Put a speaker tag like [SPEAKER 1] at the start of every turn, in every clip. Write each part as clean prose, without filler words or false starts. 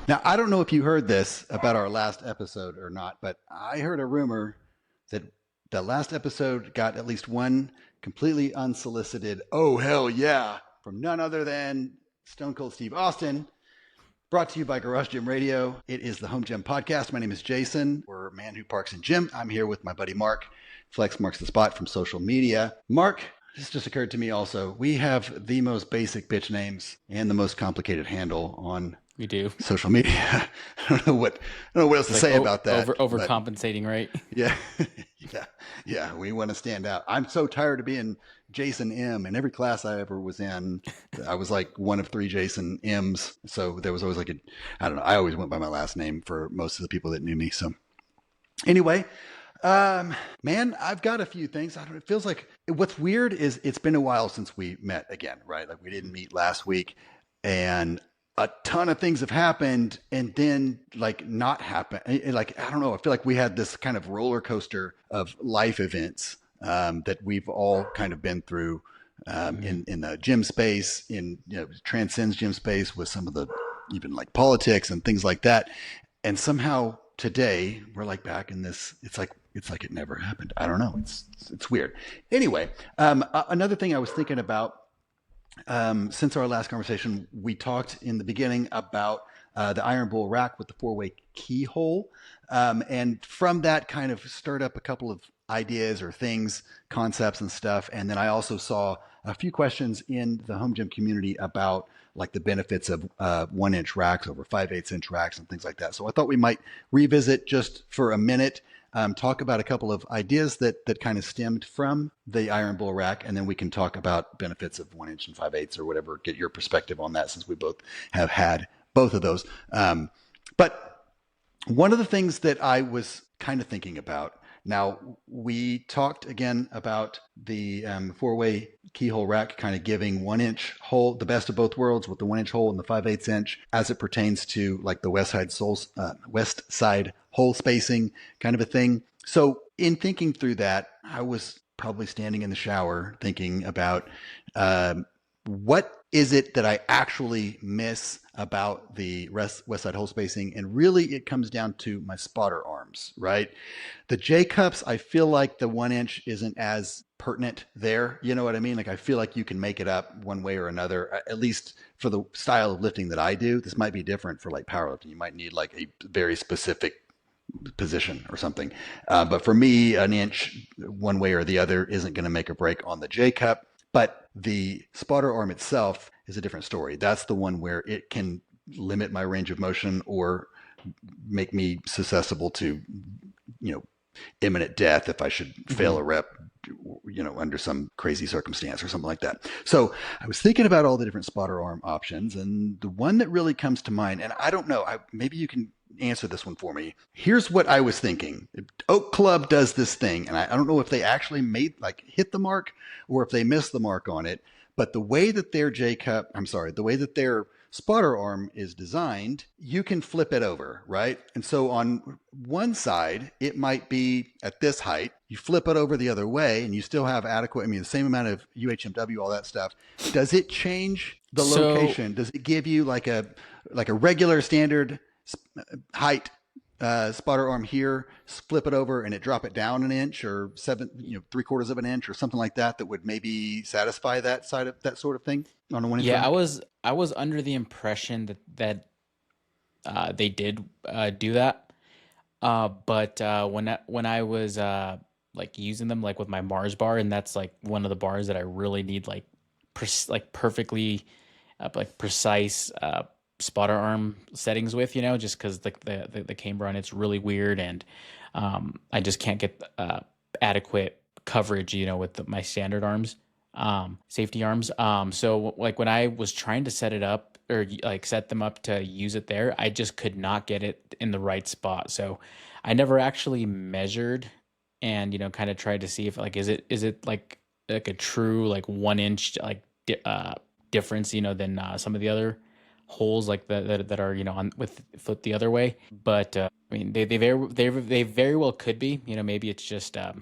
[SPEAKER 1] Now, I don't know if you heard this about our last episode or not, but I heard a rumor that the last episode got at least one completely unsolicited, oh, hell yeah, from none other than Stone Cold Steve Austin, brought to you by Garage Gym Radio. It is the Home Gym Podcast. My name is Jason. We're a man who parks in gym. I'm here with my buddy Mark. Flex Marks the Spot from social media. Mark, this just occurred to me also. We have the most basic bitch names and the most complicated handle on
[SPEAKER 2] We do.
[SPEAKER 1] social media. I don't know what else to say about that.
[SPEAKER 2] Overcompensating, right?
[SPEAKER 1] Yeah, yeah. We want to stand out. I'm so tired of being Jason M. In every class I ever was in, I was like one of three Jason M's. So there was always like I don't know. I always went by my last name for most of the people that knew me. So anyway, man, I've got a few things. I don't know. It feels like what's weird is it's been a while since we met again, right? Like we didn't meet last week, and a ton of things have happened and then like not happen. Like, I don't know. I feel like we had this kind of roller coaster of life events that we've all kind of been through in the gym space, transcends gym space with some of the even like politics and things like that. And somehow today we're like back in this, it's like it never happened. I don't know. It's weird. Anyway, another thing I was thinking about, since our last conversation, we talked in the beginning about the Iron Bull rack with the 4-way keyhole. And from that kind of stirred up a couple of ideas or things, concepts and stuff. And then I also saw a few questions in the home gym community about like the benefits of 1-inch racks over 5/8-inch racks and things like that. So I thought we might revisit just for a minute, talk about a couple of ideas that kind of stemmed from the Iron Bull rack, and then we can talk about benefits of 1-inch and 5/8 or whatever. Get your perspective on that since we both have had both of those. But one of the things that I was kind of thinking about, now we talked again about the 4-way keyhole rack kind of giving 1-inch hole, the best of both worlds with the 1-inch hole and the 5/8-inch as it pertains to like the west side hole spacing kind of a thing. So in thinking through that, I was probably standing in the shower thinking about what is it that I actually miss about the west side hole spacing? And really it comes down to my spotter arms, right? The J cups, I feel like the 1-inch isn't as pertinent there. You know what I mean? Like I feel like you can make it up one way or another, at least for the style of lifting that I do. This might be different for like powerlifting. You might need like a very specific position or something. But for me, an inch one way or the other isn't going to make a break on the J cup. But the spotter arm itself is a different story. That's the one where it can limit my range of motion or make me susceptible to, imminent death if I should fail a rep, under some crazy circumstance or something like that. So I was thinking about all the different spotter arm options, and the one that really comes to mind, and I don't know, maybe you can answer this one for me. Here's what I was thinking. Oak Club does this thing, and I don't know if they actually hit the mark or if they missed the mark on it, but the way that their the way that their spotter arm is designed, you can flip it over, right? And so on one side, it might be at this height. You flip it over the other way and you still have the same amount of UHMW, all that stuff. Does it change the location? Does it give you like a regular standard height spotter arm here, flip it over and it drop it down an inch or 3/4 of an inch or something like that would maybe satisfy that sort of thing on a 1-inch
[SPEAKER 2] Yeah,
[SPEAKER 1] rack?
[SPEAKER 2] I was under the impression that they did do that. But when I was like using them like with my Mars bar, and that's like one of the bars that I really need like perfectly like precise spotter arm settings with, just because like the camber on it's really weird, and I just can't get adequate coverage, with my standard arms, safety arms. So like when I was trying to set it up or like set them up to use it there, I just could not get it in the right spot. So I never actually measured and, kind of tried to see if like, is it like a true like 1-inch like difference, than some of the other holes like that are, on with flip the other way. But I mean, they very well could be, maybe it's just a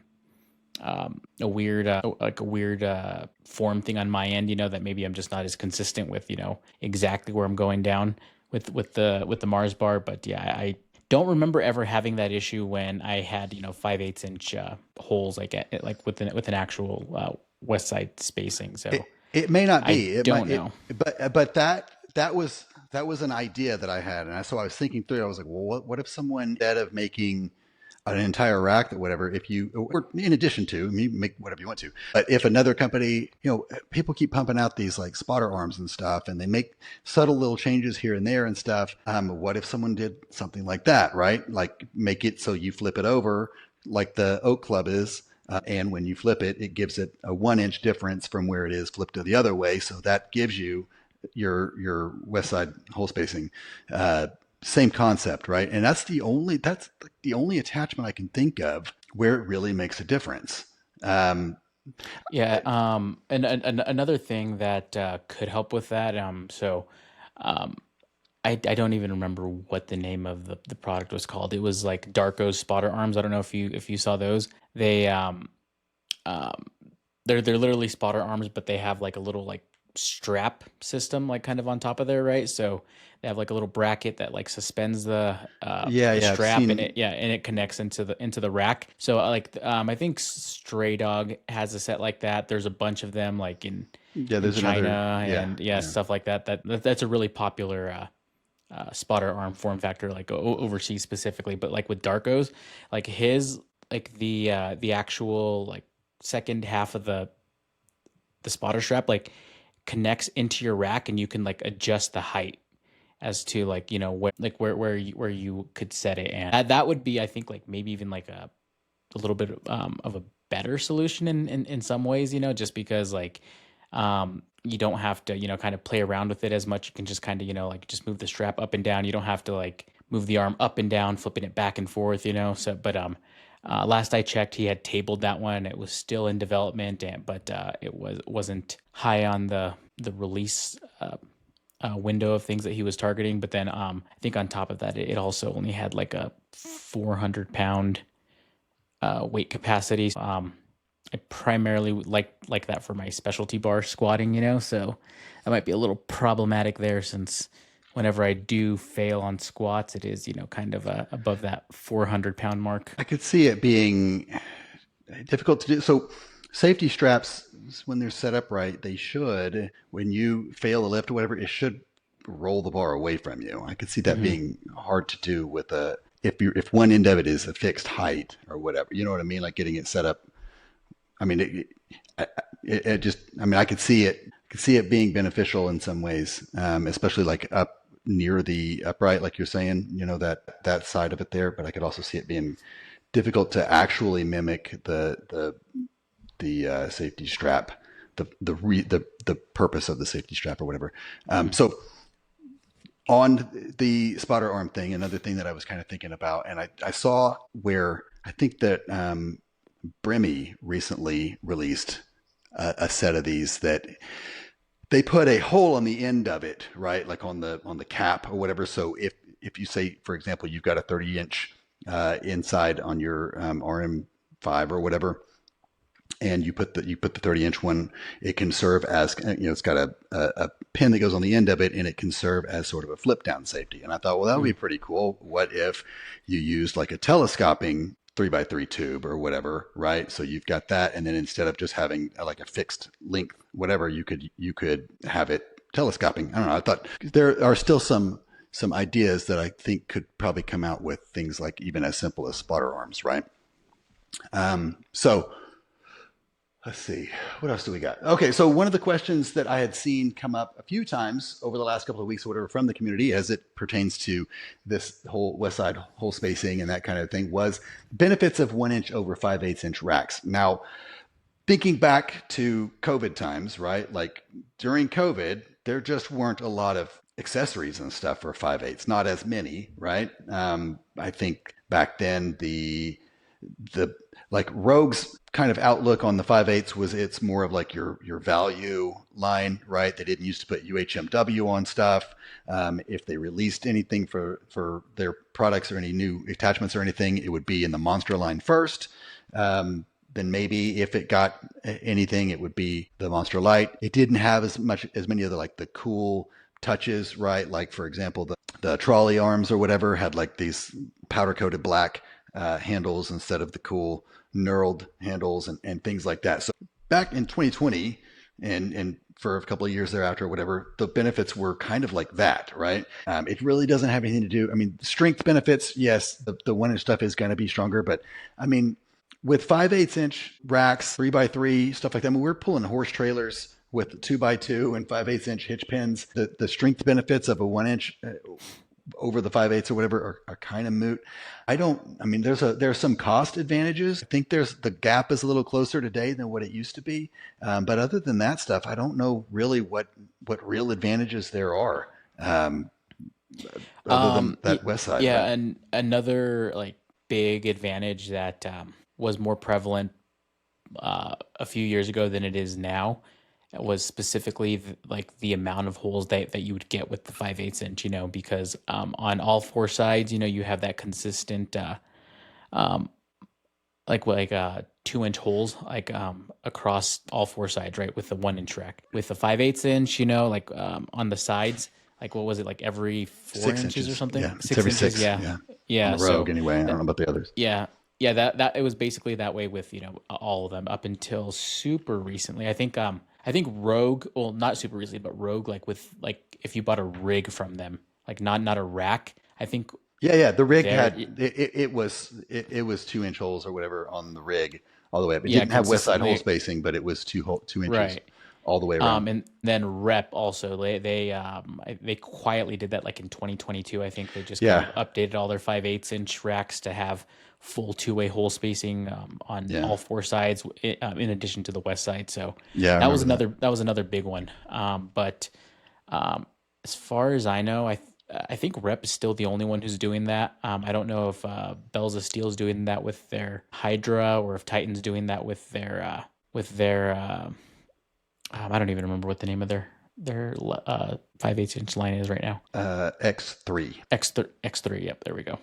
[SPEAKER 2] weird form thing on my end, that maybe I'm just not as consistent with, exactly where I'm going down. with the Mars bar. But yeah, I don't remember ever having that issue when I had 5/8 inch holes like with an actual west side spacing. So
[SPEAKER 1] It may not
[SPEAKER 2] I
[SPEAKER 1] be. It might.
[SPEAKER 2] don't know.
[SPEAKER 1] But that was an idea that I had, and so I was thinking through it. I was like, well, what if someone, instead of making an entire rack, that whatever, if you, or in addition to, I mean, make whatever you want to, but if another company, people keep pumping out these like spotter arms and stuff, and they make subtle little changes here and there and stuff. What if someone did something like that, right? Like make it so you flip it over like the Oak Club is, and when you flip it, it gives it a 1 inch difference from where it is flipped to the other way. So that gives you your west side hole spacing. Same concept, right? And that's like the only attachment I can think of where it really makes a difference. Um,
[SPEAKER 2] Yeah, and another thing that could help with that, um, I don't even remember what the name of the product was called. It was like Darko's spotter arms. I don't know if you saw those. They um they're literally spotter arms, but they have like a little like strap system like kind of on top of there, right? So they have like a little bracket that like suspends
[SPEAKER 1] yeah,
[SPEAKER 2] the
[SPEAKER 1] yeah, I've
[SPEAKER 2] strap, and
[SPEAKER 1] seen.
[SPEAKER 2] it connects into the rack. So I think Stray Dog has a set like that. There's a bunch of them like
[SPEAKER 1] Yeah,
[SPEAKER 2] in
[SPEAKER 1] there's another.
[SPEAKER 2] China
[SPEAKER 1] Yeah,
[SPEAKER 2] and yeah,
[SPEAKER 1] yeah.
[SPEAKER 2] stuff like that. That's a really popular spotter arm form factor, like overseas specifically. But like with Darko's, like his like the actual like second half of the spotter strap like connects into your rack, and you can like adjust the height as to like where you could set it. And that would be, I think, like maybe even like a little bit of a better solution in some ways, just because like you don't have to kind of play around with it as much. You can just kind of like just move the strap up and down. You don't have to like move the arm up and down, flipping it back and forth, so but last I checked, he had tabled that one. It was still in development, but it wasn't high on the release window of things that he was targeting. But then I think on top of that, it also only had like a 400 pound weight capacity. I primarily would like that for my specialty bar squatting, so that might be a little problematic there, since whenever I do fail on squats, it is, kind of above that 400 pound mark.
[SPEAKER 1] I could see it being difficult to do. So safety straps, when they're set up right, they should, when you fail a lift or whatever, it should roll the bar away from you. I could see that
[SPEAKER 2] Hmm.
[SPEAKER 1] being hard to do with a, if one end of it is a fixed height or whatever. You know what I mean? Like getting it set up. I mean, it just. I mean, I could see it. Could see it being beneficial in some ways, especially like up near the upright, like you're saying. That side of it there. But I could also see it being difficult to actually mimic the safety strap, the purpose of the safety strap or whatever.
[SPEAKER 2] Hmm.
[SPEAKER 1] So on the spotter arm thing, another thing that I was kind of thinking about, and I saw where I think that Bremy recently released a set of these that they put a hole on the end of it, right, like on the cap or whatever. So if you say, for example, you've got a 30-inch inside on your RM5 or whatever, and you put the 30-inch one, it can serve as, it's got a pin that goes on the end of it, and it can serve as sort of a flip down safety. And I thought, well, that would be pretty cool. What if you used like a telescoping 3x3 tube or whatever, right? So you've got that, and then instead of just having like a fixed length, whatever, you could have it telescoping. I don't know. I thought there are still some ideas that I think could probably come out with things like even as simple as spotter arms, right? So let's see. What else do we got? Okay, so one of the questions that I had seen come up a few times over the last couple of weeks or whatever from the community as it pertains to this whole West Side hole spacing and that kind of thing was benefits of 1 inch over 5/8 inch racks. Now, thinking back to COVID times, right? Like during COVID, there just weren't a lot of accessories and stuff for 5/8, not as many, right? I think back then the like Rogue's kind of outlook on the 5/8 was it's more of like your value line, right? They didn't used to put UHMW on stuff. If they released anything for their products or any new attachments or anything, it would be in the Monster line first. Then maybe if it got anything, it would be the Monster Light. It didn't have as many of the like the cool touches, right? Like for example, the trolley arms or whatever had like these powder coated black handles instead of the cool knurled handles and things like that. So back in 2020 and for a couple of years thereafter, or whatever, the benefits were kind of like that, right? It really doesn't have anything to do. I mean, strength benefits, yes, the 1 inch stuff is going to be stronger, but I mean, with 5/8 inch racks, 3x3, stuff like that, I mean, we're pulling horse trailers with 2x2 and 5/8 inch hitch pins. The strength benefits of a 1 inch over the 5/8 or whatever are kind of moot. I mean, there's some cost advantages. I think the gap is a little closer today than what it used to be. But other than that stuff, I don't know really what real advantages there are, um, other than that west side,
[SPEAKER 2] Yeah,
[SPEAKER 1] right?
[SPEAKER 2] and another like big advantage that was more prevalent a few years ago than it is now was specifically like the amount of holes that you would get with the 5/8 inch, because on all four sides, you have that consistent um, like 2 inch holes like across all four sides, right? With the 1 inch rack, with the 5/8 inch, like on the sides, like what was it, like every four
[SPEAKER 1] Six
[SPEAKER 2] inches or
[SPEAKER 1] inches.
[SPEAKER 2] something?
[SPEAKER 1] Yeah, it's
[SPEAKER 2] Six
[SPEAKER 1] every
[SPEAKER 2] inches,
[SPEAKER 1] six.
[SPEAKER 2] yeah,
[SPEAKER 1] Yeah, on
[SPEAKER 2] yeah.
[SPEAKER 1] the Rogue
[SPEAKER 2] So
[SPEAKER 1] anyway. I don't
[SPEAKER 2] that,
[SPEAKER 1] know about the others.
[SPEAKER 2] yeah, yeah, that it was basically that way with all of them up until super recently. I think Rogue, well, not super recently, but Rogue, like with like if you bought a rig from them, like not a rack, I think
[SPEAKER 1] Yeah. The rig
[SPEAKER 2] there,
[SPEAKER 1] had it was 2 inch holes or whatever on the rig all the way up. It
[SPEAKER 2] yeah,
[SPEAKER 1] didn't have west side hole
[SPEAKER 2] consistently,
[SPEAKER 1] spacing, but it was 2 inches
[SPEAKER 2] right.
[SPEAKER 1] all the way around.
[SPEAKER 2] And then Rep also they quietly did that like in 2022. I think they just kind
[SPEAKER 1] Yeah,
[SPEAKER 2] of updated all their 5/8 inch racks to have full two-way hole spacing on
[SPEAKER 1] yeah,
[SPEAKER 2] all four sides, in addition to the west side. So
[SPEAKER 1] yeah. I
[SPEAKER 2] that was
[SPEAKER 1] remember that.
[SPEAKER 2] another big one. But um, as far as I know, I think Rep is still the only one who's doing that. I don't know if Bells of Steel is doing that with their Hydra, or if Titan's doing that with their I don't even remember what the name of their 5/8 inch line is right now.
[SPEAKER 1] X3.
[SPEAKER 2] X3. Yep, there we go.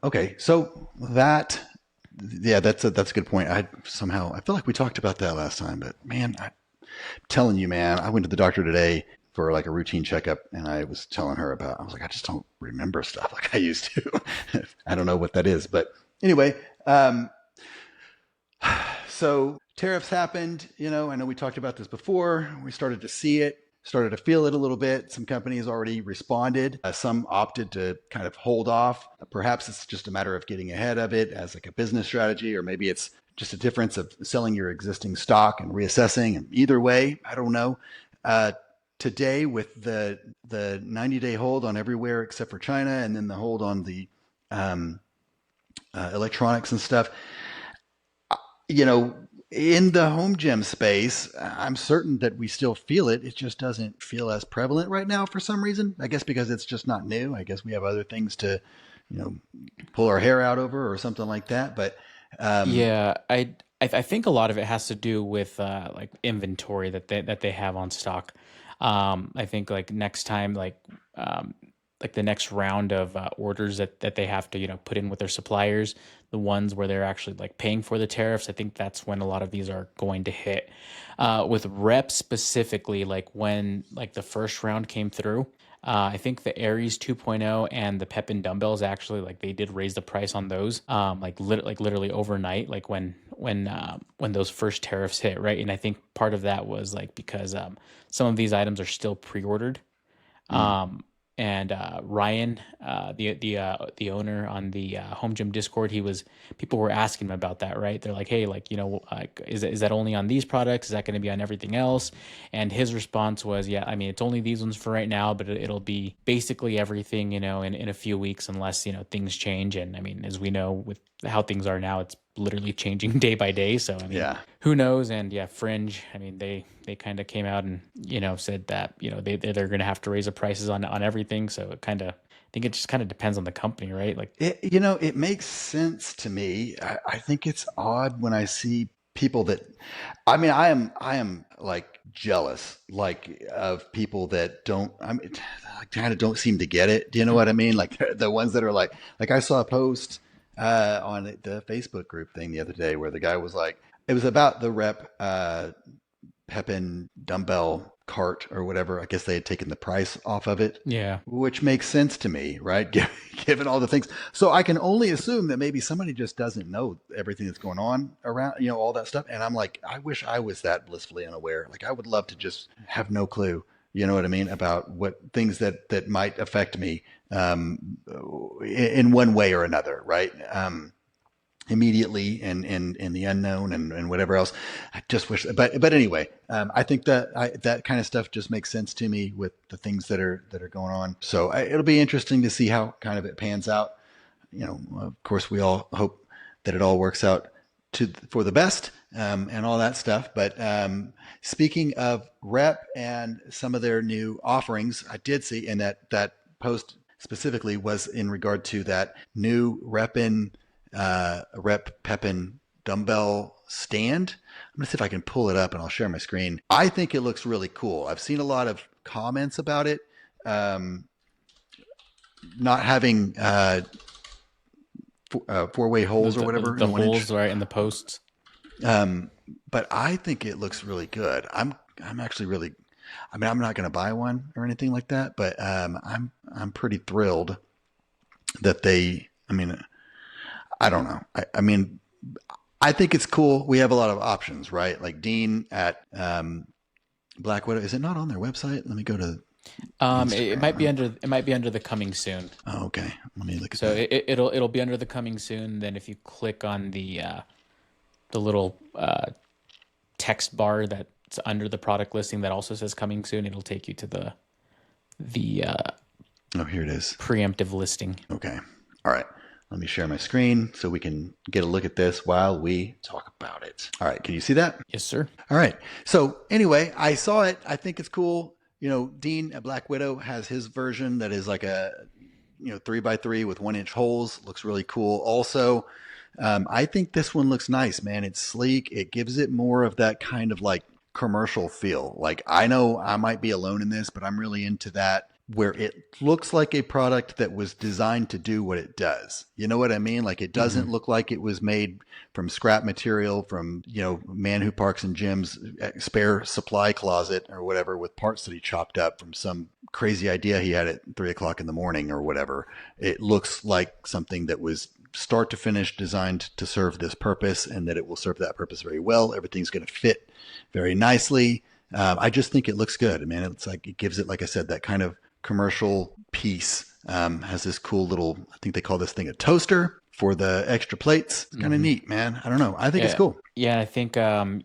[SPEAKER 1] Okay, so that, yeah, that's a good point. I feel like we talked about that last time, but man, I'm telling you, man, I went to the doctor today for like a routine checkup, and I was telling her I was like, I just don't remember stuff like I used to. I don't know what that is, but anyway, um, so tariffs happened. I know we talked about this before. We started to see it, started to feel it a little bit. Some companies already responded. Some opted to kind of hold off. Perhaps it's just a matter of getting ahead of it as like a business strategy, or maybe it's just a difference of selling your existing stock and reassessing. And either way, I don't know. Uh, Today, with the 90-day hold on everywhere except for China, and then the hold on the um, electronics and stuff, you know, in the home gym space, I'm certain that we still feel it. It just doesn't feel as prevalent right now for some reason. I guess because it's just not new. I guess we have other things to, you know, pull our hair out over or something like that. But um,
[SPEAKER 2] Yeah, I think a lot of it has to do with like inventory that they have on stock. I think like next time, um, like the next round of orders that they have to put in with their suppliers, the ones where they're actually like paying for the tariffs. I think that's when a lot of these are going to hit. With Rep specifically, like when like the first round came through. I think the Aries 2.0 and the Pepin dumbbells actually, like they did raise the price on those, like literally overnight, like when those first tariffs hit, right? And I think part of that was like because some of these items are still pre-ordered.
[SPEAKER 1] mm,
[SPEAKER 2] Um, and Ryan, the owner on the home gym Discord, people were asking him about that, right? They're like, hey, like like is that only on these products? Is that going to be on everything else? And his response was, yeah, I mean, it's only these ones for right now, but it'll be basically everything, in a few weeks, unless things change. And I mean, as we know, with how things are now, it's literally changing day by day. So I mean,
[SPEAKER 1] yeah,
[SPEAKER 2] who knows? And yeah, Fringe, I mean, they kind of came out and said that they're going to have to raise the prices on everything. So it kind of, I think it just kind of depends on the company, right? Like,
[SPEAKER 1] it makes sense to me. I think it's odd when I see people that, I mean, I am like jealous, like of people that don't, I mean, kind of don't seem to get it. Do you know what I mean? Like the ones that are like I saw a post on the Facebook group thing the other day where the guy was like, it was about the Rep Pepin dumbbell cart or whatever. I guess they had taken the price off of it,
[SPEAKER 2] Yeah.
[SPEAKER 1] which makes sense to me, right? Given all the things. So I can only assume that maybe somebody just doesn't know everything that's going on around, all that stuff. And I'm like, I wish I was that blissfully unaware. Like, I would love to just have no clue, you know what I mean, about what things that might affect me in one way or another, right? Immediately and in the unknown and whatever else. I just wish, but anyway, I think that kind of stuff just makes sense to me with the things that are going on. So it'll be interesting to see how kind of it pans out. Of course, we all hope that it all works out for the best and all that stuff. But speaking of Rep and some of their new offerings, I did see, and that post specifically was in regard to that new Rep Pepin dumbbell stand. I'm gonna see if I can pull it up and I'll share my screen. I think it looks really cool. I've seen a lot of comments about it. Not having four-way holes or whatever
[SPEAKER 2] The
[SPEAKER 1] in 1 inch.
[SPEAKER 2] holes right in the posts.
[SPEAKER 1] But I think it looks really good. I'm actually really. I mean, I'm not going to buy one or anything like that, but I'm pretty thrilled that they. I mean, I don't know. I mean, I think it's cool. We have a lot of options, right? Like Dean at Black Widow. Is it not on their website? Let me go to
[SPEAKER 2] It might be under the coming soon.
[SPEAKER 1] Oh, okay. Let me look at
[SPEAKER 2] So
[SPEAKER 1] that.
[SPEAKER 2] it'll be under the coming soon. Then if you click on the little text bar that's under the product listing that also says coming soon, it'll take you to the
[SPEAKER 1] Oh, here it is.
[SPEAKER 2] preemptive listing.
[SPEAKER 1] Okay. All right. Let me share my screen so we can get a look at this while we talk about it. All right. Can you see that?
[SPEAKER 2] Yes, sir.
[SPEAKER 1] All right. So anyway, I saw it. I think it's cool. Dean at Black Widow has his version that is like a 3x3 with 1 inch holes. Looks really cool. Also, I think this one looks nice, man. It's sleek. It gives it more of that kind of like commercial feel. Like, I know I might be alone in this, but I'm really into that, where it looks like a product that was designed to do what it does. You know what I mean? Like, it doesn't look like it was made from scrap material from, man who parks in Jim's spare supply closet or whatever with parts that he chopped up from some crazy idea he had at 3 o'clock in the morning or whatever. It looks like something that was start to finish designed to serve this purpose, and that it will serve that purpose very well. Everything's going to fit very nicely. I just think it looks good, man. It's like, it gives it, like I said, that kind of commercial piece. Has this cool little, I think they call this thing a toaster for the extra plates. It's kind of neat, man. I don't know. I think it's
[SPEAKER 2] Yeah,
[SPEAKER 1] cool.
[SPEAKER 2] yeah. I think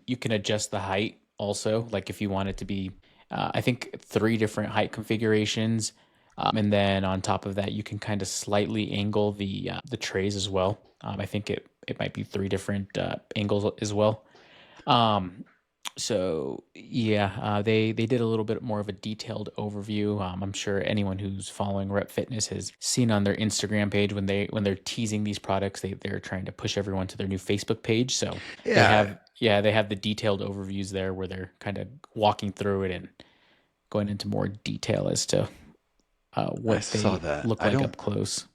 [SPEAKER 2] you can adjust the height also. Like if you want it to be, I think 3 different height configurations, and then on top of that, you can kind of slightly angle the trays as well. I think it might be 3 different angles as well. Um, so yeah, they did a little bit more of a detailed overview. I'm sure anyone who's following Rep Fitness has seen on their Instagram page when they're teasing these products, they're trying to push everyone to their new Facebook page. So
[SPEAKER 1] Yeah,
[SPEAKER 2] they have the detailed overviews there where they're kind of walking through it and going into more detail as to
[SPEAKER 1] I
[SPEAKER 2] what
[SPEAKER 1] saw
[SPEAKER 2] they
[SPEAKER 1] that.
[SPEAKER 2] look like up close.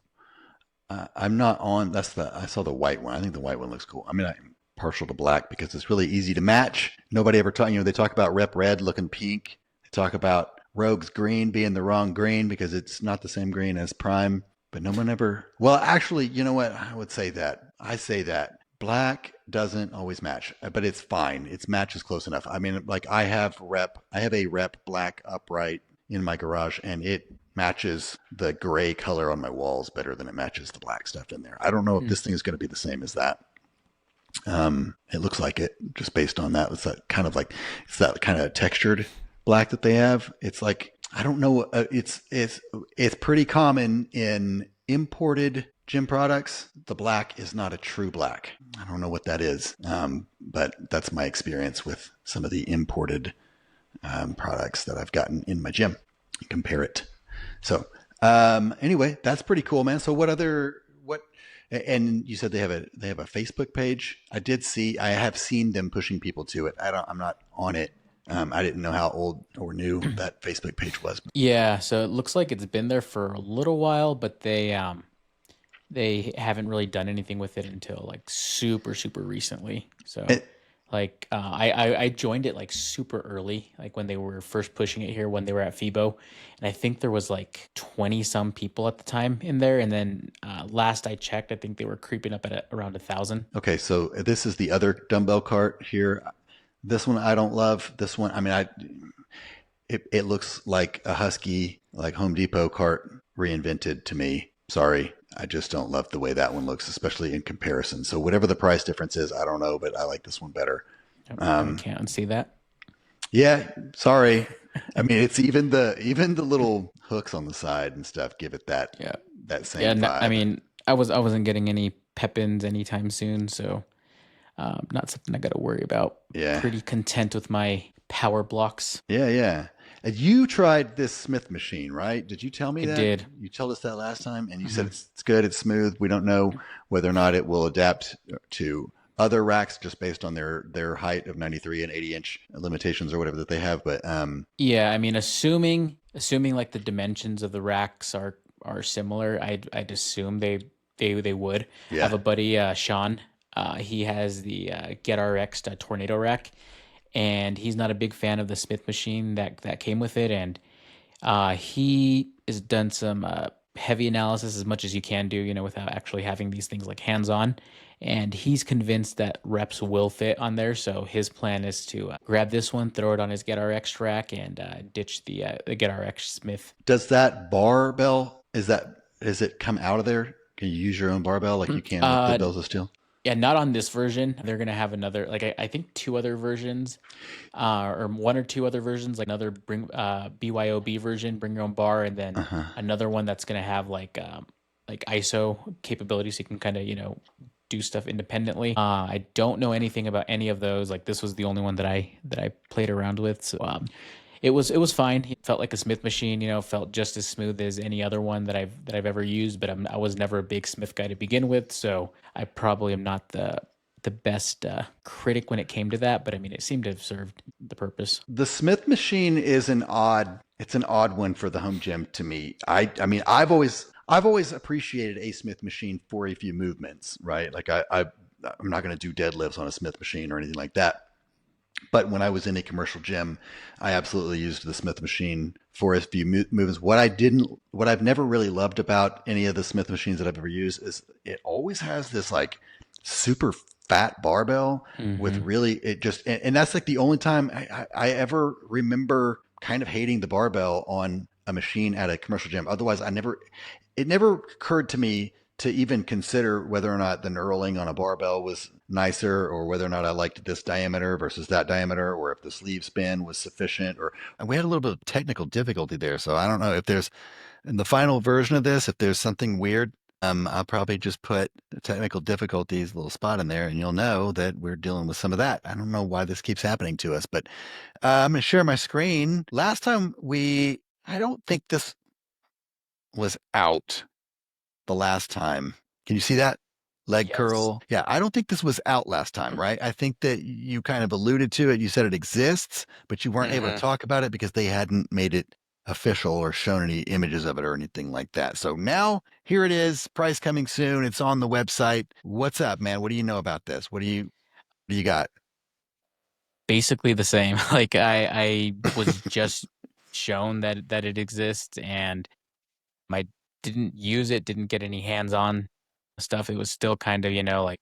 [SPEAKER 1] I'm not on. I saw the white one. I think the white one looks cool. I mean, I'm partial to black because it's really easy to match. Nobody ever talk. They talk about Rep Red looking pink. They talk about Rogue's green being the wrong green because it's not the same green as Prime. But no one ever. Well, actually, you know what? I would say that. I say that black doesn't always match, but it's fine. Its matches close enough. I mean, like, I have a Rep black upright in my garage, and it matches the gray color on my walls better than it matches the black stuff in there. I don't know if
[SPEAKER 2] Hmm.
[SPEAKER 1] this thing is going to be the same as that. It looks like it just based on that. It's that kind of textured black that they have. It's like, I don't know. It's pretty common in imported gym products. The black is not a true black. I don't know what that is, but that's my experience with some of the imported products that I've gotten in my gym. Compare it. So anyway, that's pretty cool, man. So what? And you said they have a Facebook page. I have seen them pushing people to it. I'm not on it. I didn't know how old or new that Facebook page was.
[SPEAKER 2] Yeah, so it looks like it's been there for a little while, but they haven't really done anything with it until like super recently. So
[SPEAKER 1] It,
[SPEAKER 2] I joined it like super early, like when they were first pushing it here when they were at FIBO, and I think there was like 20 some people at the time in there, and then last I checked, I think they were creeping up at around 1,000.
[SPEAKER 1] Okay, so this is the other dumbbell cart here. This one I don't love. This one, I mean, it looks like a Husky, like Home Depot cart reinvented to me. Sorry, I just don't love the way that one looks, especially in comparison. So whatever the price difference is, I don't know, but I like this one better.
[SPEAKER 2] I
[SPEAKER 1] Um,
[SPEAKER 2] can't unsee that.
[SPEAKER 1] yeah, sorry. I mean, it's even the little hooks on the side and stuff give it
[SPEAKER 2] Yeah,
[SPEAKER 1] that
[SPEAKER 2] yeah.
[SPEAKER 1] same
[SPEAKER 2] No, I
[SPEAKER 1] vibe.
[SPEAKER 2] mean, I wasn't getting any pep-ins anytime soon, so not something I got to worry about.
[SPEAKER 1] Yeah,
[SPEAKER 2] Pretty content with my power blocks.
[SPEAKER 1] yeah, yeah. And you tried this Smith machine, right? Did you tell me
[SPEAKER 2] I
[SPEAKER 1] that?
[SPEAKER 2] did.
[SPEAKER 1] You told us that last time, and you said
[SPEAKER 2] Hmm.
[SPEAKER 1] it's good, it's smooth. We don't know whether or not it will adapt to other racks just based on their height of 93 and 80-inch limitations or whatever that they have. But
[SPEAKER 2] Yeah, I mean, assuming like the dimensions of the racks are similar, I'd assume they would. I have
[SPEAKER 1] yeah,
[SPEAKER 2] a buddy, Sean. He has the GetRX Tornado rack, and he's not a big fan of the Smith machine that came with it, and he has done some heavy analysis as much as you can do, without actually having these things like hands on. And he's convinced that reps will fit on there. So his plan is to grab this one, throw it on his GetRX rack, and ditch the GetRX Smith.
[SPEAKER 1] does that barbell does it come out of there? Can you use your own barbell like you can with the
[SPEAKER 2] Uh,
[SPEAKER 1] bells of steel?
[SPEAKER 2] yeah, not on this version. They're gonna have another, like I think two other versions, or one or two other versions, like another BYOB version, bring your own bar, and
[SPEAKER 1] Uh
[SPEAKER 2] then
[SPEAKER 1] huh.
[SPEAKER 2] another one that's gonna have like ISO capability, so you can kind of do stuff independently. I don't know anything about any of those. Like this was the only one that I played around with, so it was fine. It felt like a Smith machine, felt just as smooth as any other one that I've ever used. But I was never a big Smith guy to begin with, so I probably am not the best critic when it came to that. But I mean, it seemed to have served the purpose.
[SPEAKER 1] The Smith machine is an odd one for the home gym to me. I mean I've always appreciated a Smith machine for a few movements, right? Like I'm not going to do deadlifts on a Smith machine or anything like that. But when I was in a commercial gym, I absolutely used the Smith machine for a few movements. What I've never really loved about any of the Smith machines that I've ever used is it always has this like super fat barbell with
[SPEAKER 2] Hmm.
[SPEAKER 1] really it just and that's like the only time I ever remember kind of hating the barbell on a machine at a commercial gym. Otherwise, it never occurred to me to even consider whether or not the knurling on a barbell was nicer or whether or not I liked this diameter versus that diameter or if the sleeve span was sufficient or and we had a little bit of technical difficulty there. So I don't know if there's in the final version of this, if there's something weird, I'll probably just put technical difficulties, a little spot in there, and you'll know that we're dealing with some of that. I don't know why this keeps happening to us, but I'm going to share my screen. Last time I don't think this was out the last time. Can you see that? Leg
[SPEAKER 2] Yes.
[SPEAKER 1] curl. Yeah, I don't think this was out last time, right? I think that you kind of alluded to it. You said it exists, but you weren't able to
[SPEAKER 3] Hmm.
[SPEAKER 1] talk about it because they hadn't made it official or shown any images of it or anything like that. So now here it is, price coming soon. It's on the website. What's up, man? What do you know about this? What do you got?
[SPEAKER 2] Basically the same. Like I was just shown that it exists, and I didn't use it, didn't get any hands-on stuff. It was still kind of, like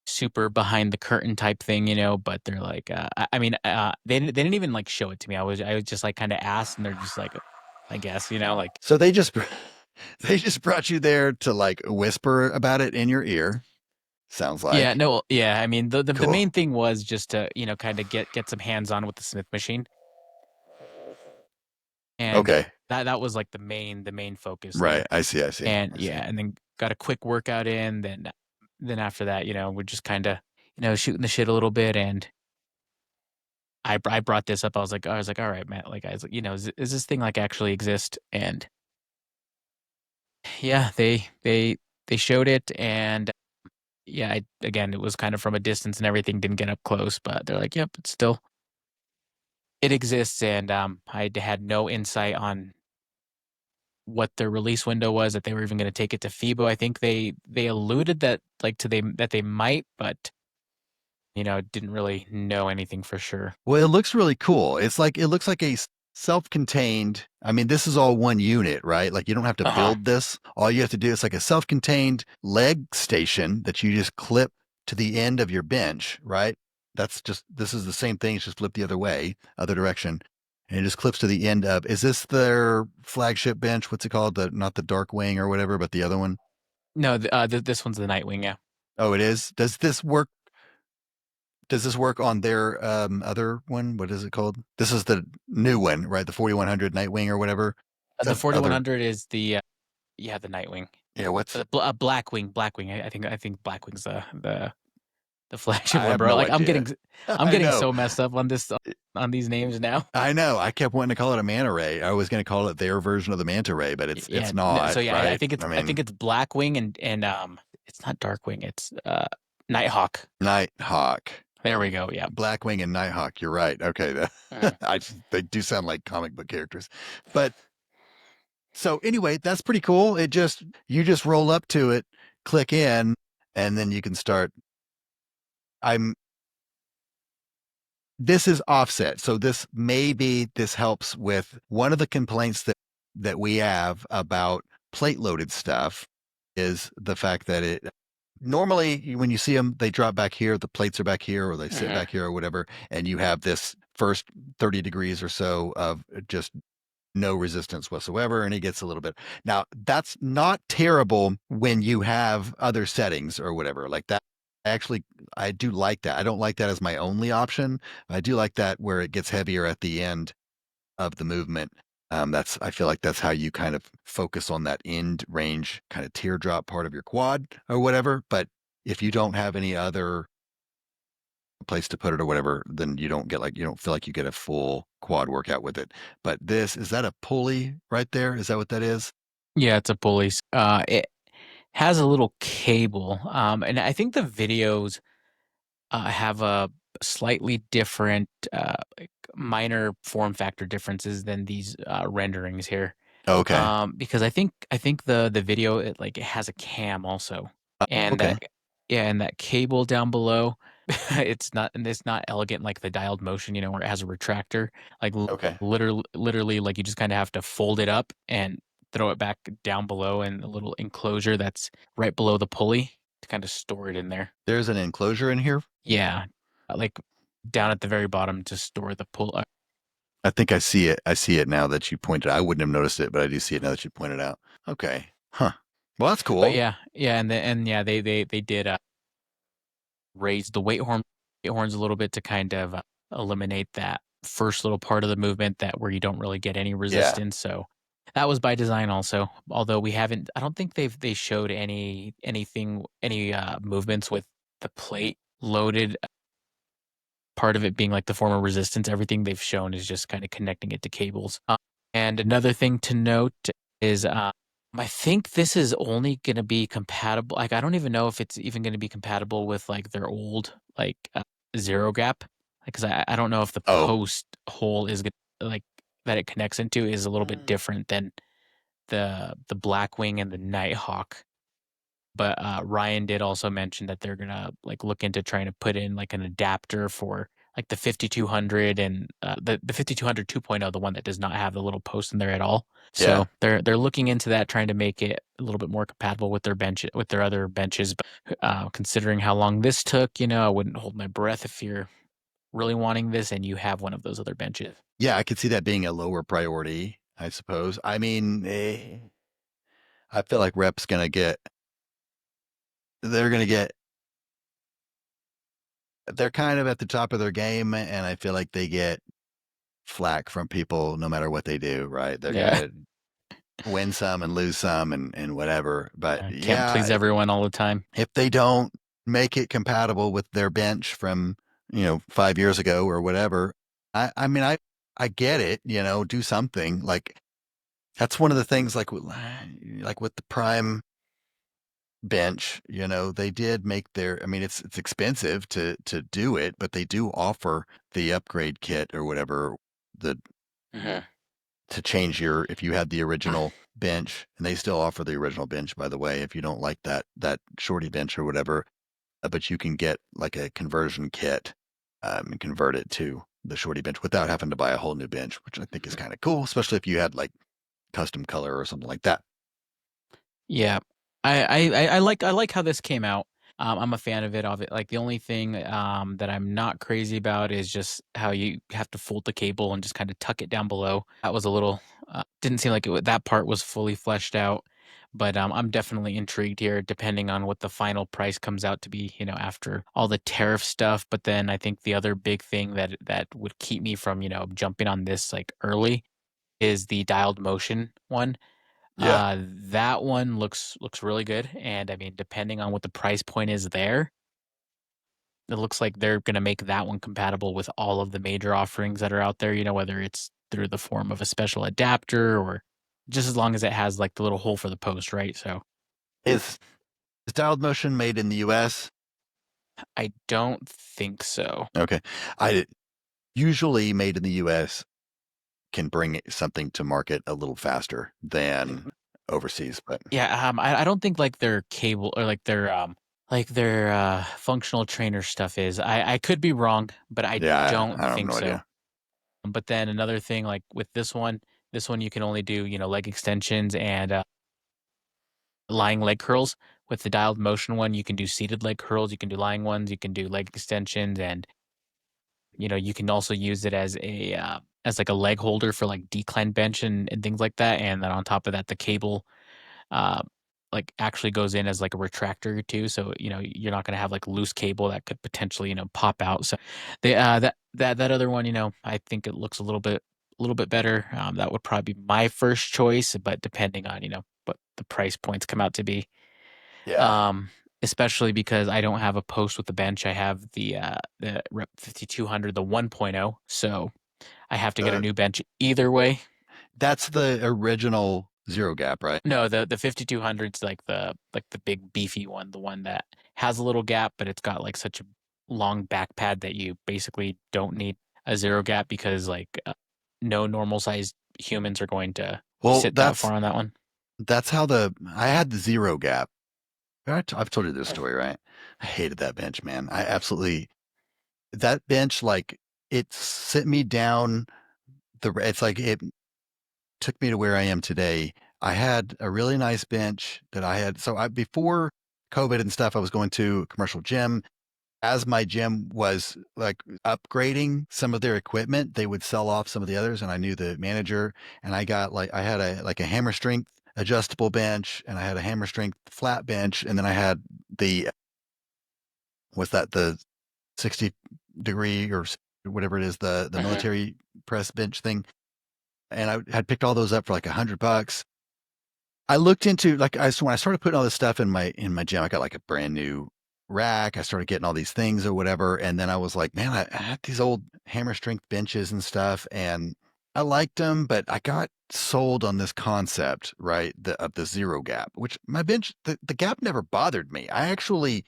[SPEAKER 2] super behind the curtain type thing, but they're like, I mean, they didn't even like show it to me. I was just like kind of asked, and they're just like, I guess, like,
[SPEAKER 1] So they just brought you there to like whisper about it in your ear. Sounds
[SPEAKER 2] yeah,
[SPEAKER 1] like.
[SPEAKER 2] no, yeah. I mean, the
[SPEAKER 1] Cool.
[SPEAKER 2] main thing was just to, kind of get some hands on with the Smith machine, and
[SPEAKER 1] Okay.
[SPEAKER 2] that was like the main focus
[SPEAKER 1] Right.
[SPEAKER 2] there.
[SPEAKER 1] I see. I see.
[SPEAKER 2] And
[SPEAKER 1] I
[SPEAKER 2] yeah,
[SPEAKER 1] see.
[SPEAKER 2] and then got a quick workout in, then after that, we're just kind of, shooting the shit a little bit, and I brought this up. I was like, all right, Matt, like, I was like, is this thing like actually exist? And yeah, they showed it, and yeah, again, it was kind of from a distance and everything, didn't get up close, but they're like, yep, it exists, and I had no insight on what their release window was, that they were even going to take it to FIBO. I think they alluded that like that they might, but didn't really know anything for sure.
[SPEAKER 1] Well, it looks really cool. It looks like a self-contained. I mean, this is all one unit, right? Like you don't have to
[SPEAKER 2] Uh-huh.
[SPEAKER 1] build this. All you have to do is like a self-contained leg station that you just clip to the end of your bench, right? This is the same thing. It's just flipped the other way, other direction. And it just clips to the end of, is this their flagship bench? What's it called? Not the Dark Wing or whatever, but the other one.
[SPEAKER 2] No, this one's the Nightwing, yeah.
[SPEAKER 1] Oh, it is. Does this work on their other one? What is it called? This is the new one, right? The 4100 Nightwing or whatever.
[SPEAKER 2] The
[SPEAKER 1] That's other.
[SPEAKER 2] 4100 is the Nightwing.
[SPEAKER 1] Yeah, what's
[SPEAKER 2] Blackwing. I think Blackwing's the flagship
[SPEAKER 1] I
[SPEAKER 2] one,
[SPEAKER 1] have
[SPEAKER 2] bro.
[SPEAKER 1] no
[SPEAKER 2] Like
[SPEAKER 1] idea.
[SPEAKER 2] I'm
[SPEAKER 1] I
[SPEAKER 2] getting
[SPEAKER 1] know.
[SPEAKER 2] so messed up on this on these names now.
[SPEAKER 1] I know. I kept wanting to call it a manta ray. I was going to call it their version of the manta ray, but it's
[SPEAKER 2] Yeah. So
[SPEAKER 1] not,
[SPEAKER 2] yeah, I
[SPEAKER 1] right?
[SPEAKER 2] think it's
[SPEAKER 1] I
[SPEAKER 2] I think
[SPEAKER 1] mean,
[SPEAKER 2] it's Blackwing and it's not Darkwing. It's Nighthawk.
[SPEAKER 1] Nighthawk,
[SPEAKER 2] There we go. Yeah.
[SPEAKER 1] Blackwing, and Nighthawk. You're right. Okay,
[SPEAKER 2] Mhm.
[SPEAKER 1] they do sound like comic book characters, but so anyway, that's pretty cool. You just roll up to it, click in, and then you can start. I'm This is offset. So this helps with one of the complaints that we have about plate loaded stuff is the fact that it normally when you see them, they drop back here, the plates are back here, or they sit
[SPEAKER 2] Mhm.
[SPEAKER 1] back here or whatever, and you have this first 30 degrees or so of just no resistance whatsoever, and it gets a little bit. Now, that's not terrible when you have other settings or whatever like that. Actually, I do like that. I don't like that as my only option. I do like that where it gets heavier at the end of the movement. I feel like that's how you kind of focus on that end range kind of teardrop part of your quad or whatever. But if you don't have any other place to put it or whatever, then you don't feel like you get a full quad workout with it. But is that a pulley right there? Is that what that is?
[SPEAKER 2] Yeah, it's a pulley. It has a little cable. And I think the videos have a slightly different, like minor form factor differences than these renderings here.
[SPEAKER 1] Okay.
[SPEAKER 2] Because I think the video it has a cam also,
[SPEAKER 1] Oh,
[SPEAKER 2] and
[SPEAKER 1] okay.
[SPEAKER 2] that cable down below, it's not elegant like the dialed motion, where it has a retractor. Like
[SPEAKER 1] Okay.
[SPEAKER 2] literally, like you just kind of have to fold it up and throw it back down below in a little enclosure that's right below the pulley to kind of store it in there.
[SPEAKER 1] There's an enclosure in here.
[SPEAKER 2] Yeah, like down at the very bottom to store the pull.
[SPEAKER 1] I think I see it. I see it now that you pointed. I wouldn't have noticed it, but I do see it now that you pointed out. Okay. Huh. Well, that's
[SPEAKER 2] But
[SPEAKER 1] cool.
[SPEAKER 2] yeah, and yeah, they did raise the weight horns a little bit to kind of eliminate that first little part of the movement that where you don't really get any
[SPEAKER 1] Yeah.
[SPEAKER 2] resistance. So that was by design also. Although we haven't, I don't think they showed any movements with the plate loaded. Part of it being like the form of resistance. Everything they've shown is just kind of connecting it to cables. And another thing to note is I think this is only going to be compatible. Like, I don't even know if it's even going to be compatible with like their old like zero gap. Because I don't know if the
[SPEAKER 1] Oh.
[SPEAKER 2] post hole is gonna, like that it connects into is a little bit different than the Blackwing and the Nighthawk. But Ryan did also mention that they're gonna like look into trying to put in like an adapter for like the 5200 and the 5200 2.0, the one that does not have the little post in there at all.
[SPEAKER 1] Yeah.
[SPEAKER 2] So they're looking into that, trying to make it a little bit more compatible with their other benches. But considering how long this took, I wouldn't hold my breath if you're really wanting this and you have one of those other benches.
[SPEAKER 1] Yeah. I could see that being a lower priority, I suppose. I mean, I feel like they're going to get, they're kind of at the top of their game. And I feel like they get flack from people no matter what they do, right? They're
[SPEAKER 2] Yeah,
[SPEAKER 1] going to win some and lose some and whatever. But
[SPEAKER 2] can't
[SPEAKER 1] yeah,
[SPEAKER 2] please everyone all the time.
[SPEAKER 1] if they don't make it compatible with their bench from 5 years ago or whatever, I mean I get it, do something like that's one of the things like with the Prime bench, they did make their. I mean it's expensive to do it, but they do offer the upgrade kit or whatever the
[SPEAKER 2] Mhm.
[SPEAKER 1] to change your if you had the original bench, and they still offer the original bench by the way if you don't like that shorty bench or whatever. but you can get like a conversion kit and convert it to the shorty bench without having to buy a whole new bench, which I think is kind of cool, especially if you had like custom color or something like that.
[SPEAKER 2] Yeah. I like how this came out. I'm a fan of it. Like the only thing that I'm not crazy about is just how you have to fold the cable and just kind of tuck it down below. That was a little didn't seem like that part was fully fleshed out. But I'm definitely intrigued here, depending on what the final price comes out to be, after all the tariff stuff. But then I think the other big thing that would keep me from, jumping on this like early is the dialed motion one.
[SPEAKER 1] Yeah.
[SPEAKER 2] That one looks really good, and I mean, depending on what the price point is there, it looks like they're gonna make that one compatible with all of the major offerings that are out there, whether it's through the form of a special adapter or just as long as it has, like, the little hole for the post, right? So,
[SPEAKER 1] Is is dialed motion made in the US?
[SPEAKER 2] I don't think so.
[SPEAKER 1] Okay. I usually made in the US can bring something to market a little faster than overseas, but
[SPEAKER 2] Yeah, I don't think, like, their cable or, like, their functional trainer stuff is. I could be wrong, but I
[SPEAKER 1] yeah,
[SPEAKER 2] don't
[SPEAKER 1] I have
[SPEAKER 2] think
[SPEAKER 1] no
[SPEAKER 2] so.
[SPEAKER 1] idea.
[SPEAKER 2] But then another thing, like with this one you can only do, leg extensions and lying leg curls. With the dialed motion one, you can do seated leg curls, you can do lying ones, you can do leg extensions, and you can also use it as like a leg holder for like decline bench and things like that. And then on top of that, the cable uh, like actually goes in as like a retractor too. So you're not going to have like loose cable that could potentially pop out. So that other one, I think it looks a little bit better. That would probably be my first choice, but depending on what the price points come out to be.
[SPEAKER 1] Yeah.
[SPEAKER 2] Um, Especially because I don't have a post with the bench. I have the Rep 5200, the 1.0. So I have to get a
[SPEAKER 1] Uh,
[SPEAKER 2] new bench either way.
[SPEAKER 1] that's the original zero gap, right?
[SPEAKER 2] No, the 5200's like the big beefy one, the one that has a little gap, but it's got like such a long back pad that you basically don't need a zero gap because no normal sized humans are going to
[SPEAKER 1] Well,
[SPEAKER 2] sit that far on that one.
[SPEAKER 1] that's how the I had the zero gap. I've told you this story, right? I hated that bench, man. I absolutely that bench like it sent me down it's like it took me to where I am today. I had a really nice bench that I had. So I before COVID and stuff, I was going to a commercial gym. As my gym was like upgrading some of their equipment, they would sell off some of the others, and I knew the manager. And I got like I had a hammer strength adjustable bench, and I had a hammer strength flat bench, and then I had the what's that the 60 degree or whatever it is the
[SPEAKER 2] Hmm.
[SPEAKER 1] military press bench thing, and I had picked all those up for like $100. I looked into like so when I started putting all this stuff in my gym, I got like a brand new rack. I started getting all these things or whatever, and then I was like, man, I had these old hammer strength benches and stuff, and I liked them, but I got sold on this concept, right, of the zero gap, which my bench the gap never bothered me. I actually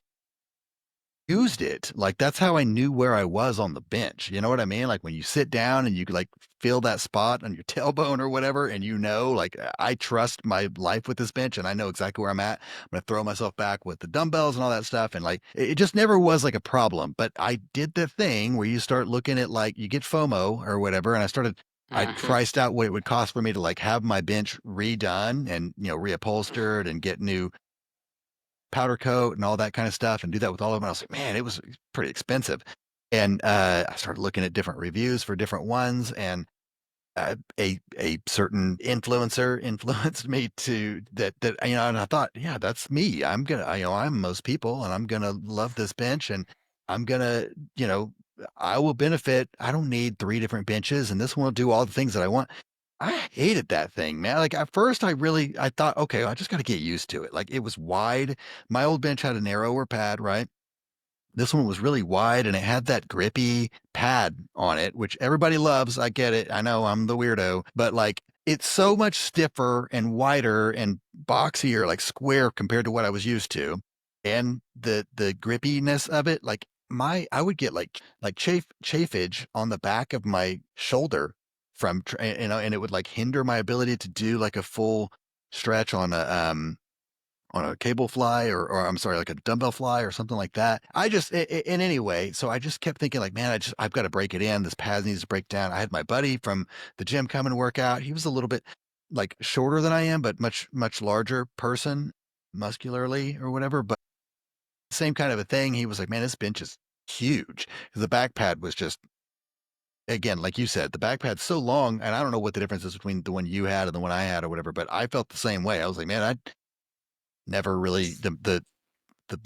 [SPEAKER 1] used it. Like that's how I knew where I was on the bench. You know what I mean? Like when you sit down and you like feel that spot on your tailbone or whatever, and like I trust my life with this bench and I know exactly where I'm at. I'm gonna throw myself back with the dumbbells and all that stuff. And like it just never was like a problem. But I did the thing where you start looking at like you get FOMO or whatever, and I
[SPEAKER 2] Hmm.
[SPEAKER 1] priced out what it would cost for me to like have my bench redone and reupholstered and get new powder coat and all that kind of stuff and do that with all of them. I was like, man, it was pretty expensive. And I started looking at different reviews for different ones, and a certain influencer influenced me to that and I thought, yeah, that's me. I'm most people, and I'm gonna love this bench, and I'm gonna you know I will benefit. I don't need three different benches, and this one will do all the things that I want. I hated that thing, man. Like at first I thought, okay, I just got to get used to it. Like it was wide. My old bench had a narrower pad, right? This one was really wide and it had that grippy pad on it, which everybody loves. I get it. I know I'm the weirdo, but like it's so much stiffer and wider and boxier, like square compared to what I was used to. And the grippiness of it, like I would get like chafage on the back of my shoulder from and it would like hinder my ability to do like a full stretch on a on a cable fly or I'm sorry, like a dumbbell fly or something like that. I just in any way, so I just kept thinking like, man, I've got to break it in. This pad needs to break down. I had my buddy from the gym come and work out. He was a little bit like shorter than I am, but much larger person, muscularly or whatever. But same kind of a thing. He was like, man, this bench is huge. The back pad was just again, like you said, the back pad's so long, and I don't know what the difference is between the one you had and the one I had or whatever, but I felt the same way. I was like, man, I never really the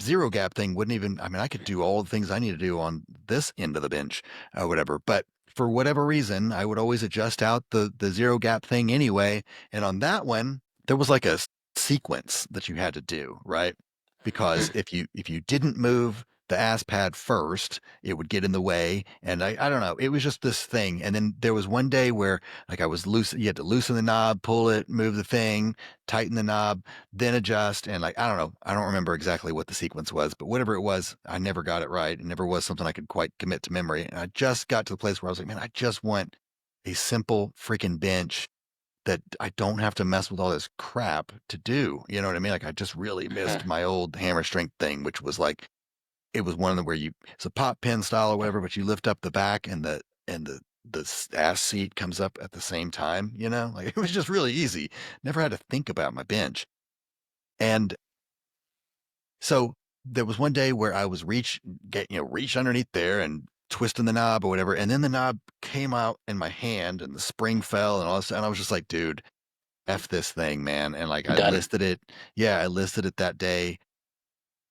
[SPEAKER 1] zero gap thing wouldn't even, I mean, I could do all the things I need to do on this end of the bench or whatever. But for whatever reason, I would always adjust out the zero gap thing anyway. And on that one, there was like a sequence that you had to do, right? Because if you didn't move the ass pad first, it would get in the way. And I don't know, it was just this thing. And then there was one day where like I was loose, you had to loosen the knob, pull it, move the thing, tighten the knob, then adjust. And like, I don't know, I don't remember exactly what the sequence was, but whatever it was, I never got it right. It never was something I could quite commit to memory. And I just got to the place where I was like, man, I just want a simple freaking bench that I don't have to mess with all this crap to do. You know what I mean? Like I just really missed my old hammer strength thing, which was like, it was one of the where you, it's a pop pen style or whatever, but you lift up the back and the ass seat comes up at the same time, you know, like it was just really easy. Never had to think about my bench. And so there was one day where I was reach underneath there and twisting the knob or whatever. And then the knob came out in my hand and the spring fell and all this. And I was just like, dude, F this thing, man. And like I
[SPEAKER 2] Done.
[SPEAKER 1] listed it. Yeah, I listed it that day.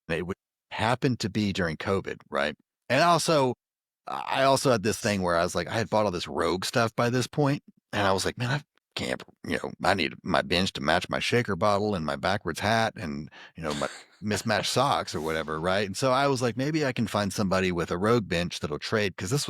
[SPEAKER 1] And it would happen to be during COVID, right? And I also had this thing where I was like, I had bought all this Rogue stuff by this point, and I was like, man, I can't, I need my bench to match my shaker bottle and my backwards hat and my mismatched socks or whatever, right? And so I was like, maybe I can find somebody with a Rogue bench that'll trade because this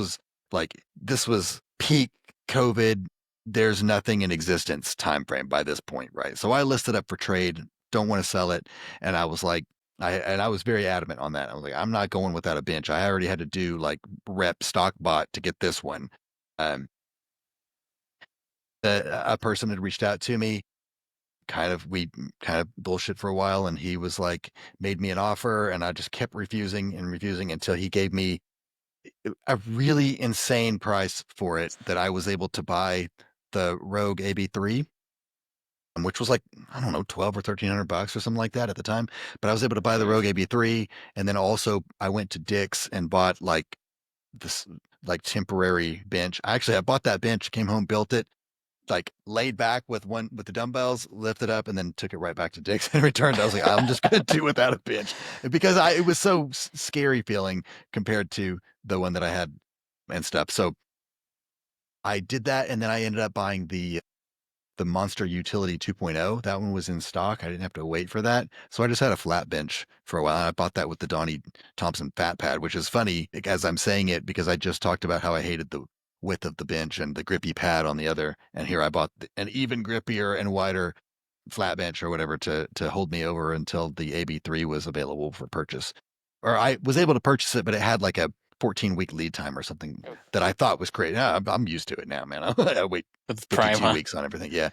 [SPEAKER 1] was peak COVID. There's nothing in existence time frame by this point, right? So I listed up for trade, don't want to sell it, and I was like, I was very adamant on that. I was like, I'm not going without a bench. I already had to do like rep stock bot to get this one. Um, a person had reached out to me, we kind of bullshit for a while, and he was like, made me an offer, and I just kept refusing and refusing until he gave me a really insane price for it that I was able to buy the Rogue AB3, which was like, I don't know, 12 or $1,300 or something like that at the time. But I was able to buy the Rogue AB3. And then also I went to Dick's and bought like this like temporary bench. I bought that bench, came home, built it, like laid back with the dumbbells, lifted up, and then took it right back to Dick's and returned. I was like, I'm just gonna do without a bench because it was so scary feeling compared to the one that I had and stuff. So I did that, and then I ended up buying the Monster Utility 2.0. That one was in stock. I didn't have to wait for that. So I just had a flat bench for a while. I bought that with the Donnie Thompson Fat Pad, which is funny as I'm saying it because I just talked about how I hated the width of the bench and the grippy pad on the other. And here I bought an even grippier and wider flat bench or whatever to hold me over until the AB3 was available for purchase. Or I was able to purchase it, but it had like a 14-week lead time or something that I thought was crazy. Yeah, I'm used to it now, man. I wait
[SPEAKER 2] With Prime,
[SPEAKER 1] 52
[SPEAKER 2] huh?
[SPEAKER 1] weeks on everything. Yeah.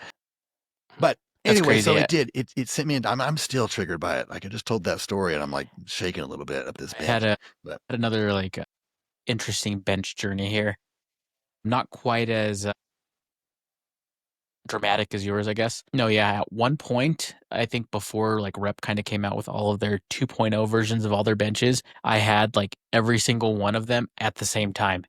[SPEAKER 1] But
[SPEAKER 2] That's
[SPEAKER 1] anyway, so
[SPEAKER 2] crazy.
[SPEAKER 1] it sent me, and I'm still triggered by it. Like I just told that story and I'm like shaking a little bit up this
[SPEAKER 2] I had
[SPEAKER 1] bench,
[SPEAKER 2] a
[SPEAKER 1] but
[SPEAKER 2] had another like interesting bench journey here. Not quite as dramatic as yours, I guess. No, yeah, at one point, I think before like Rep kind of came out with all of their 2.0 versions of all their benches, I had like every single one of them at the same time.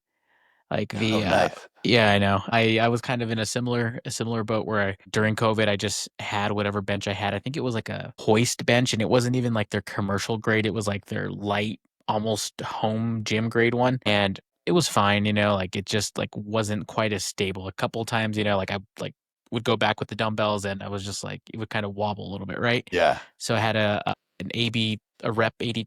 [SPEAKER 2] Like
[SPEAKER 1] oh,
[SPEAKER 2] the
[SPEAKER 1] nice.
[SPEAKER 2] yeah, I know. I was kind of in a similar boat where during COVID I just had whatever bench I had. I think it was like a hoist bench and it wasn't even like their commercial grade. It was like their light, almost home gym grade one. And it was fine, like it just like wasn't quite as stable. A couple times, like I like would go back with the dumbbells and I was just like it would kind of wobble a little bit, right?
[SPEAKER 1] Yeah.
[SPEAKER 2] So I had an a rep 80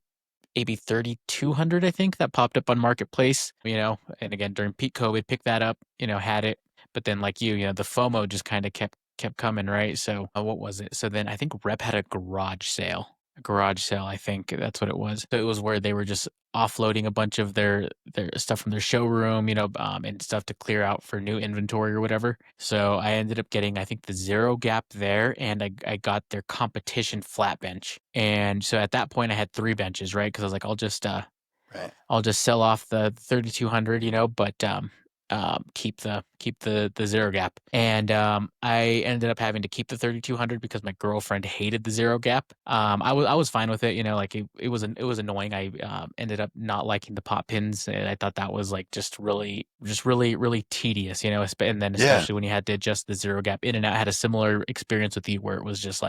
[SPEAKER 2] AB 3200, I think, that popped up on Marketplace, and again, during peak COVID, picked that up, had it. But then like the FOMO just kind of kept coming, right? So what was it? So then I think Rep had a garage sale garage sale, I think that's what it was. So it was where they were just offloading a bunch of their stuff from their showroom, and stuff to clear out for new inventory or whatever. So I ended up getting, I think, the Zero Gap there, and I got their competition flat bench. And so at that point, I had three benches, right? Because I was like,
[SPEAKER 1] Right.
[SPEAKER 2] I'll just sell off the 3200, but keep the Zero Gap. And I ended up having to keep the 3200 because my girlfriend hated the Zero Gap. I was fine with it, like it was annoying. I ended up not liking the pop pins, and I thought that was like just really tedious, and then
[SPEAKER 1] Yeah.
[SPEAKER 2] especially when you had to adjust the Zero Gap in and out. I had a similar experience with you where it was just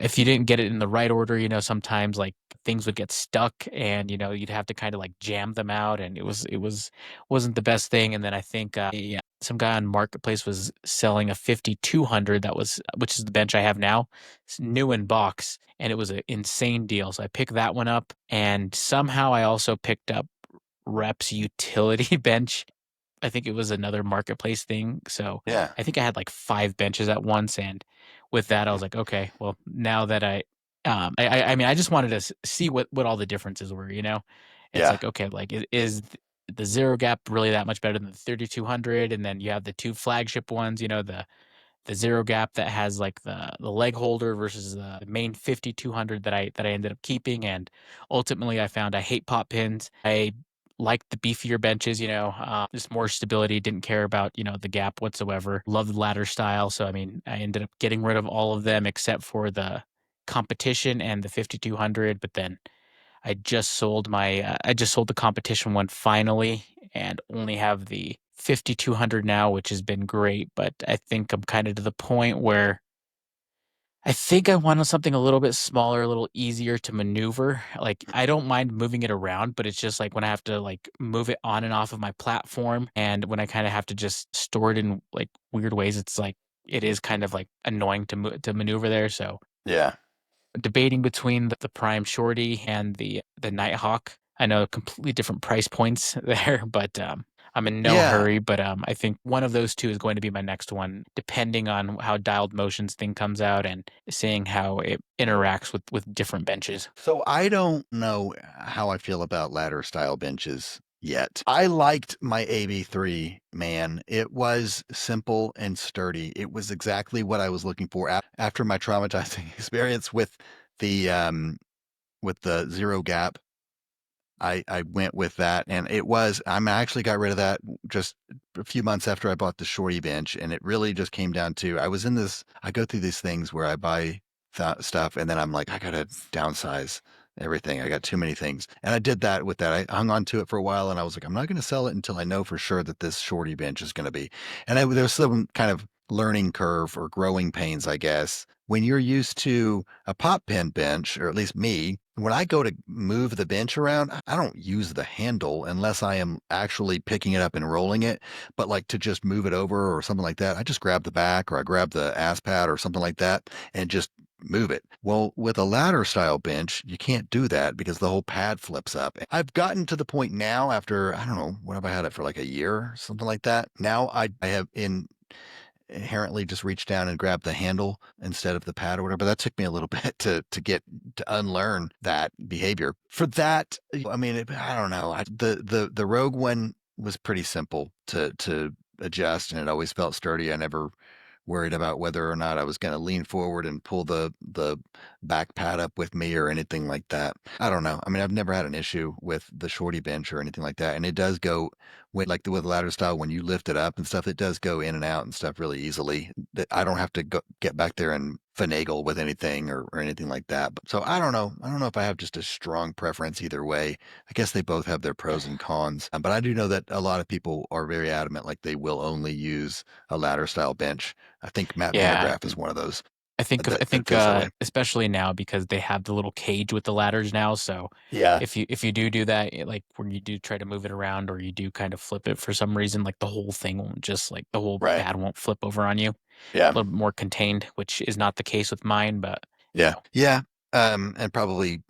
[SPEAKER 2] if you didn't get it in the right order, sometimes like things would get stuck, and you'd have to kind of like jam them out, and wasn't the best thing. And then I think yeah, some guy on Marketplace was selling a 5200 which is the bench I have now. It's new in box, and it was an insane deal. So I picked that one up, and somehow I also picked up Rep's utility bench. I think it was another Marketplace thing. So
[SPEAKER 1] Yeah.
[SPEAKER 2] I think I had like five benches at once, and with that, I was like, okay, well, now that I mean, I just wanted to see what all the differences were. It's
[SPEAKER 1] Yeah.
[SPEAKER 2] like, okay, like is the Zero Gap really that much better than the 3200? And then you have the two flagship ones, the Zero Gap that has like the leg holder versus the main 5200 that I ended up keeping. And ultimately, I found I hate pop pins. I liked the beefier benches, just more stability. Didn't care about the gap whatsoever. Loved the ladder style. So I mean, I ended up getting rid of all of them except for the competition and the 5200. But then I just sold the competition one finally, and only have the 5200 now, which has been great. But I think I'm kind of to the point where I think I wanted something a little bit smaller, a little easier to maneuver. Like I don't mind moving it around, but it's just like when I have to like move it on and off of my platform, and when I kind of have to just store it in like weird ways, it's like it is kind of like annoying to maneuver there. So
[SPEAKER 1] Yeah.
[SPEAKER 2] debating between the Prime Shorty and the Nighthawk. I know completely different price points there, but I'm in no
[SPEAKER 1] Yeah.
[SPEAKER 2] hurry. But I think one of those two is going to be my next one, depending on how dialed motions thing comes out and seeing how it interacts with different benches.
[SPEAKER 1] So I don't know how I feel about ladder style benches yet. I liked my AB3, man. It was simple and sturdy. It was exactly what I was looking for after my traumatizing experience the with the Zero Gap. I went with that, and I actually got rid of that just a few months after I bought the Shorty bench, and it really just came down to I go through these things where I buy stuff, and then I'm like, I gotta downsize everything. I got too many things, and I did that with that. I hung on to it for a while, and I was like, I'm not going to sell it until I know for sure that this Shorty bench is going to be. And there's some kind of learning curve or growing pains, I guess. When you're used to a pop pen bench, or at least me, when I go to move the bench around, I don't use the handle unless I am actually picking it up and rolling it. But like to just move it over or something like that, I just grab the back or I grab the ass pad or something like that and just move it. Well, with a ladder style bench, you can't do that because the whole pad flips up. I've gotten to the point now after, I don't know, what have I had it for like a year, something like that. Now I have inherently just reach down and grab the handle instead of the pad or whatever. But that took me a little bit to unlearn that behavior. For that, I mean, I don't know. The Rogue one was pretty simple to adjust, and it always felt sturdy. I never worried about whether or not I was going to lean forward and pull the back pad up with me or anything like that. I don't know. I mean, I've never had an issue with the shorty bench or anything like that, and it does go with ladder style when you lift it up and stuff. It does go in and out and stuff really easily. That I don't have to get back there and finagle with anything or anything like that. But so I don't know. I don't know if I have just a strong preference either way. I guess they both have their pros and cons. But I do know that a lot of people are very adamant, like they will only use a ladder style bench. I think Matt
[SPEAKER 2] Yeah,
[SPEAKER 1] Vandergraff is one of those
[SPEAKER 2] I
[SPEAKER 1] that
[SPEAKER 2] think
[SPEAKER 1] feels that way.
[SPEAKER 2] especially now because they have the little cage with the ladders now. So
[SPEAKER 1] Yeah.
[SPEAKER 2] if you do that, like when you do try to move it around or you do kind of flip it for some reason, like the whole thing won't just like the whole
[SPEAKER 1] Right.
[SPEAKER 2] pad won't flip over on you.
[SPEAKER 1] Yeah.
[SPEAKER 2] A little bit more contained, which is not the case with mine, but you
[SPEAKER 1] Yeah.
[SPEAKER 2] know,
[SPEAKER 1] Yeah. And probably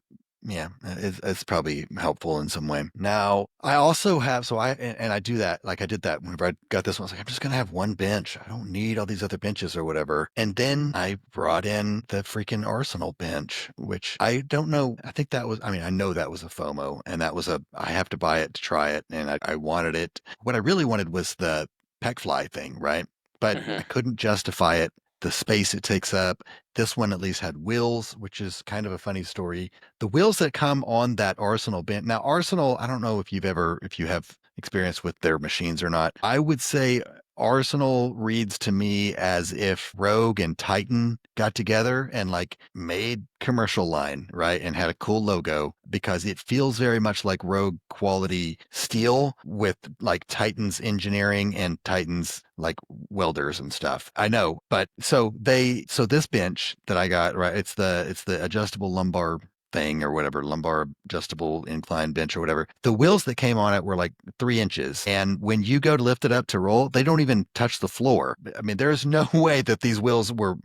[SPEAKER 1] Yeah, it's probably helpful in some way. Now, I also have, so and I do that, like I did that whenever I got this one. I was like, I'm just gonna have one bench. I don't need all these other benches or whatever. And then I brought in the freaking Arsenal bench, which I don't know. I think that was, I mean, I know that was a FOMO, and that was I have to buy it to try it, and I wanted it. What I really wanted was the pec fly thing, right? But I
[SPEAKER 2] Hmm.
[SPEAKER 1] couldn't justify it. The space it takes up. This one at least had wheels, which is kind of a funny story. The wheels that come on that Arsenal bench. Now, Arsenal, I don't know if you have experience with their machines or not. I would say Arsenal reads to me as if Rogue and Titan got together and like made commercial line, right? And had a cool logo because it feels very much like Rogue quality steel with like Titan's engineering and Titan's like welders and stuff. I know, but so this bench that I got, right? It's the adjustable lumbar thing or whatever, lumbar adjustable incline bench or whatever. The wheels that came on it were like 3 inches. And when you go to lift it up to roll, they don't even touch the floor. I mean, there's no way that these wheels were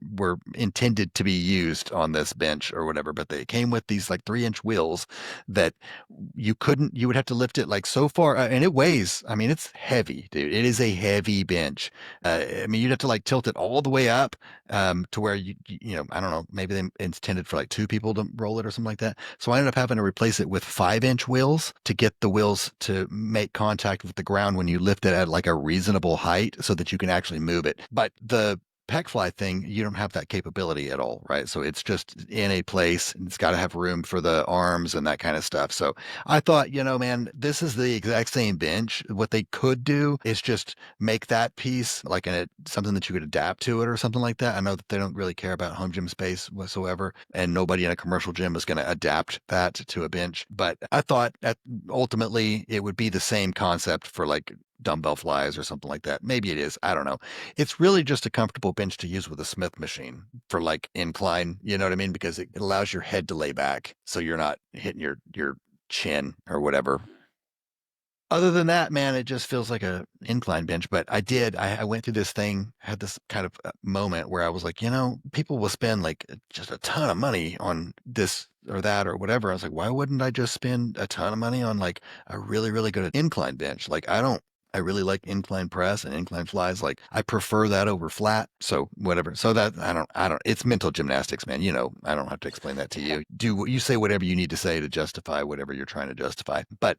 [SPEAKER 1] intended to be used on this bench or whatever, but they came with these like 3 inch wheels that you would have to lift it like so far. And it weighs, I mean, it's heavy, dude. It is a heavy bench. I mean, you'd have to like tilt it all the way up to where I don't know, maybe they intended for like two people to roll it or something like that. So I ended up having to replace it with 5 inch wheels to get the wheels to make contact with the ground when you lift it at like a reasonable height so that you can actually move it. But the pec fly thing, you don't have that capability at all, right? So it's just in a place and it's got to have room for the arms and that kind of stuff. So I thought, man, this is the exact same bench. What they could do is just make that piece like something that you could adapt to it or something like that. I know that they don't really care about home gym space whatsoever, and nobody in a commercial gym is going to adapt that to a bench. But I thought that ultimately it would be the same concept for like dumbbell flies or something like that. Maybe it is. I don't know. It's really just a comfortable bench to use with a Smith machine for like incline. You know what I mean? Because it allows your head to lay back so you're not hitting your chin or whatever. Other than that, man, it just feels like a incline bench. But I went through this thing, had this kind of moment where I was like, people will spend like just a ton of money on this or that or whatever. I was like, why wouldn't I just spend a ton of money on like a really, really good incline bench? Like, I really like incline press and incline flies. Like, I prefer that over flat. So whatever. So that it's mental gymnastics, man. I don't have to explain that to you. You say whatever you need to say to justify whatever you're trying to justify. But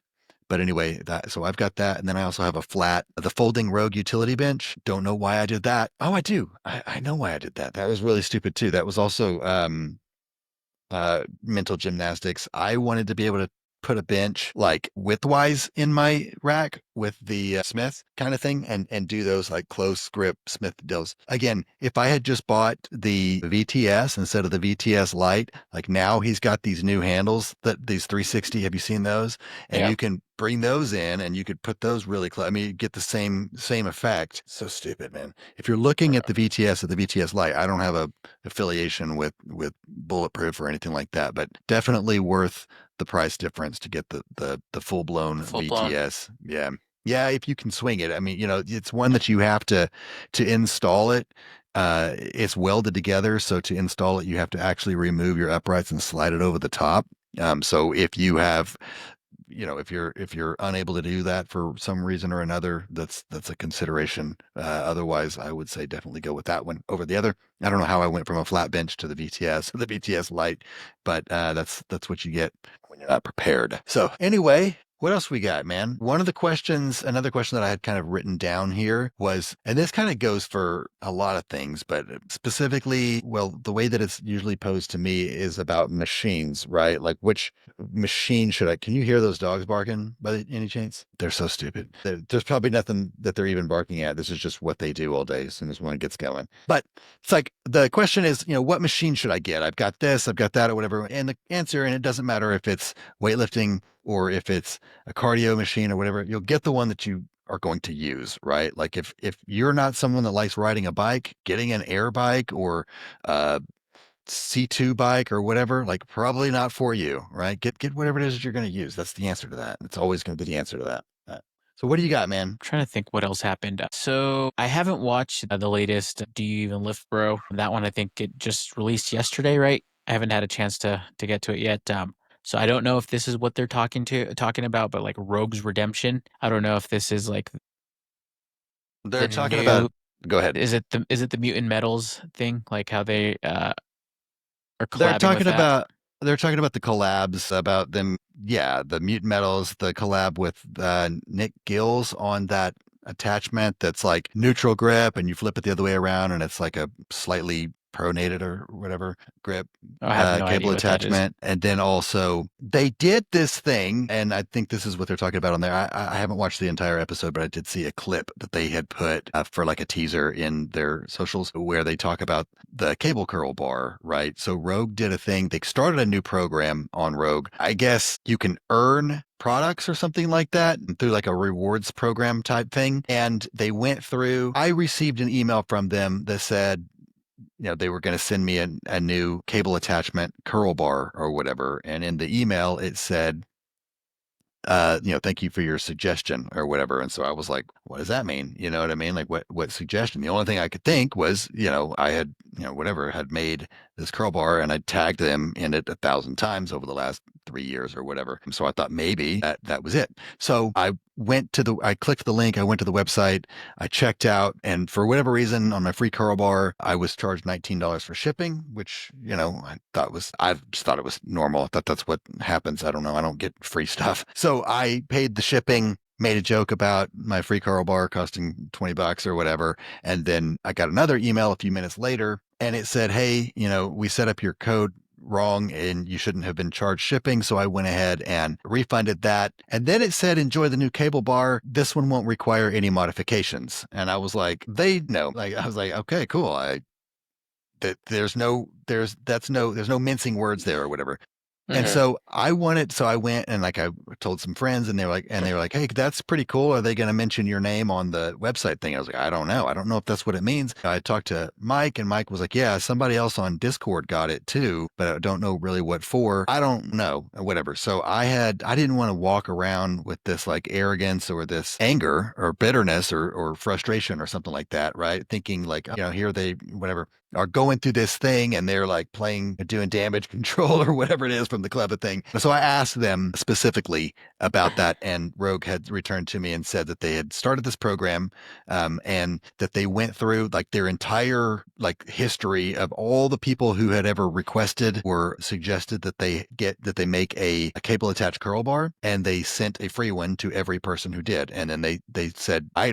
[SPEAKER 1] anyway, so I've got that, and then I also have the folding Rogue utility bench. Don't know why I did that. Oh, I do. I know why I did that. That was really stupid too. That was also mental gymnastics. I wanted to be able to put a bench like widthwise in my rack with the Smith kind of thing and do those like close grip Smith deals. Again, if I had just bought the VTS instead of the VTS Lite, like now he's got these new handles that these 360, have you seen those? And
[SPEAKER 2] Yeah.
[SPEAKER 1] you can bring those in and you could put those really close. I mean, you get the same effect. So stupid, man. If you're looking at the VTS or the VTS Lite, I don't have a affiliation with Bulletproof or anything like that, but definitely worth the price difference to get the full blown
[SPEAKER 2] Full blown.
[SPEAKER 1] VTS. Yeah. Yeah, if you can swing it. I mean, it's one that you have to install it. It's welded together, so to install it, you have to actually remove your uprights and slide it over the top. So if you have if you're unable to do that for some reason or another, that's a consideration. Otherwise, I would say definitely go with that one over the other. I don't know how I went from a flat bench to the VTS, the VTS Lite, but that's what you get when you're not prepared. So anyway. What else we got, man? Another question that I had kind of written down here was, and this kind of goes for a lot of things, but specifically, well, the way that it's usually posed to me is about machines, right? Like which machine can you hear those dogs barking by any chance? They're so stupid. There's probably nothing that they're even barking at. This is just what they do all day as soon as one gets going. But it's like the question is, what machine should I get? I've got this, I've got that, or whatever. And the answer, and it doesn't matter if it's weightlifting or if it's a cardio machine or whatever, you'll get the one that you are going to use, right? Like if you're not someone that likes riding a bike, getting an air bike or C2 bike or whatever, like probably not for you, right? Get whatever it is that you're going to use. That's the answer to that. It's always going to be the answer to that. So what do you got, man?
[SPEAKER 2] Trying to think what else happened. So I haven't watched the latest Do You Even Lift Bro? That one I think it just released yesterday, right? I haven't had a chance to get to it yet. So I don't know if this is what they're talking about, but like Rogue's Redemption. I don't know if this is like
[SPEAKER 1] They're
[SPEAKER 2] the
[SPEAKER 1] talking about.
[SPEAKER 2] new.
[SPEAKER 1] Go ahead.
[SPEAKER 2] Is it the Mutant Metals thing? Like how they are
[SPEAKER 1] They're
[SPEAKER 2] collabing with
[SPEAKER 1] talking
[SPEAKER 2] that?
[SPEAKER 1] about they're talking about the collabs about them. Yeah, the Mutant Metals, the collab with Nick Gills on that attachment that's like neutral grip, and you flip it the other way around, and it's like a slightly pronated or whatever grip
[SPEAKER 2] I have no
[SPEAKER 1] cable
[SPEAKER 2] idea what that is.
[SPEAKER 1] attachment. And then also they did this thing, and I think this is what they're talking about on there. I haven't watched the entire episode, but I did see a clip that they had put for like a teaser in their socials where they talk about the cable curl bar, right? So Rogue did a thing. They started a new program on Rogue. I guess you can earn products or something like that through like a rewards program type thing. And they went through, I received an email from them that said, they were going to send me a new cable attachment curl bar or whatever. And in the email, it said, thank you for your suggestion or whatever. And so I was like, what does that mean? You know what I mean? Like what suggestion? The only thing I could think was, I had, whatever had made this curl bar and I tagged them in it 1,000 times over the last 3 years or whatever. So I thought maybe that was it. So I clicked the link, I went to the website, I checked out, and for whatever reason on my free curl bar, I was charged $19 for shipping, which, I just thought it was normal. I thought that's what happens. I don't know. I don't get free stuff. So I paid the shipping, made a joke about my free curl bar costing $20 or whatever. And then I got another email a few minutes later and it said, hey, we set up your code wrong and you shouldn't have been charged shipping. So I went ahead and refunded that. And then it said, enjoy the new cable bar. This one won't require any modifications. And I was like, they know. Like, I was like, okay, cool. There's no mincing words there or whatever. And
[SPEAKER 2] Hmm.
[SPEAKER 1] so I went and like I told some friends and they were like, hey, that's pretty cool. Are they going to mention your name on the website thing? I was like, I don't know. I don't know if that's what it means. I talked to Mike and Mike was like, yeah, somebody else on Discord got it too, but I don't know really what for. I don't know, whatever. So I didn't want to walk around with this like arrogance or this anger or bitterness or frustration or something like that, right? Thinking like, here they, whatever, are going through this thing and they're like doing damage control or whatever it is from the clever thing. So I asked them specifically about that, and Rogue had returned to me and said that they had started this program, and that they went through like their entire like history of all the people who had ever requested or suggested that they make a cable attached curl bar, and they sent a free one to every person who did. And then they said, I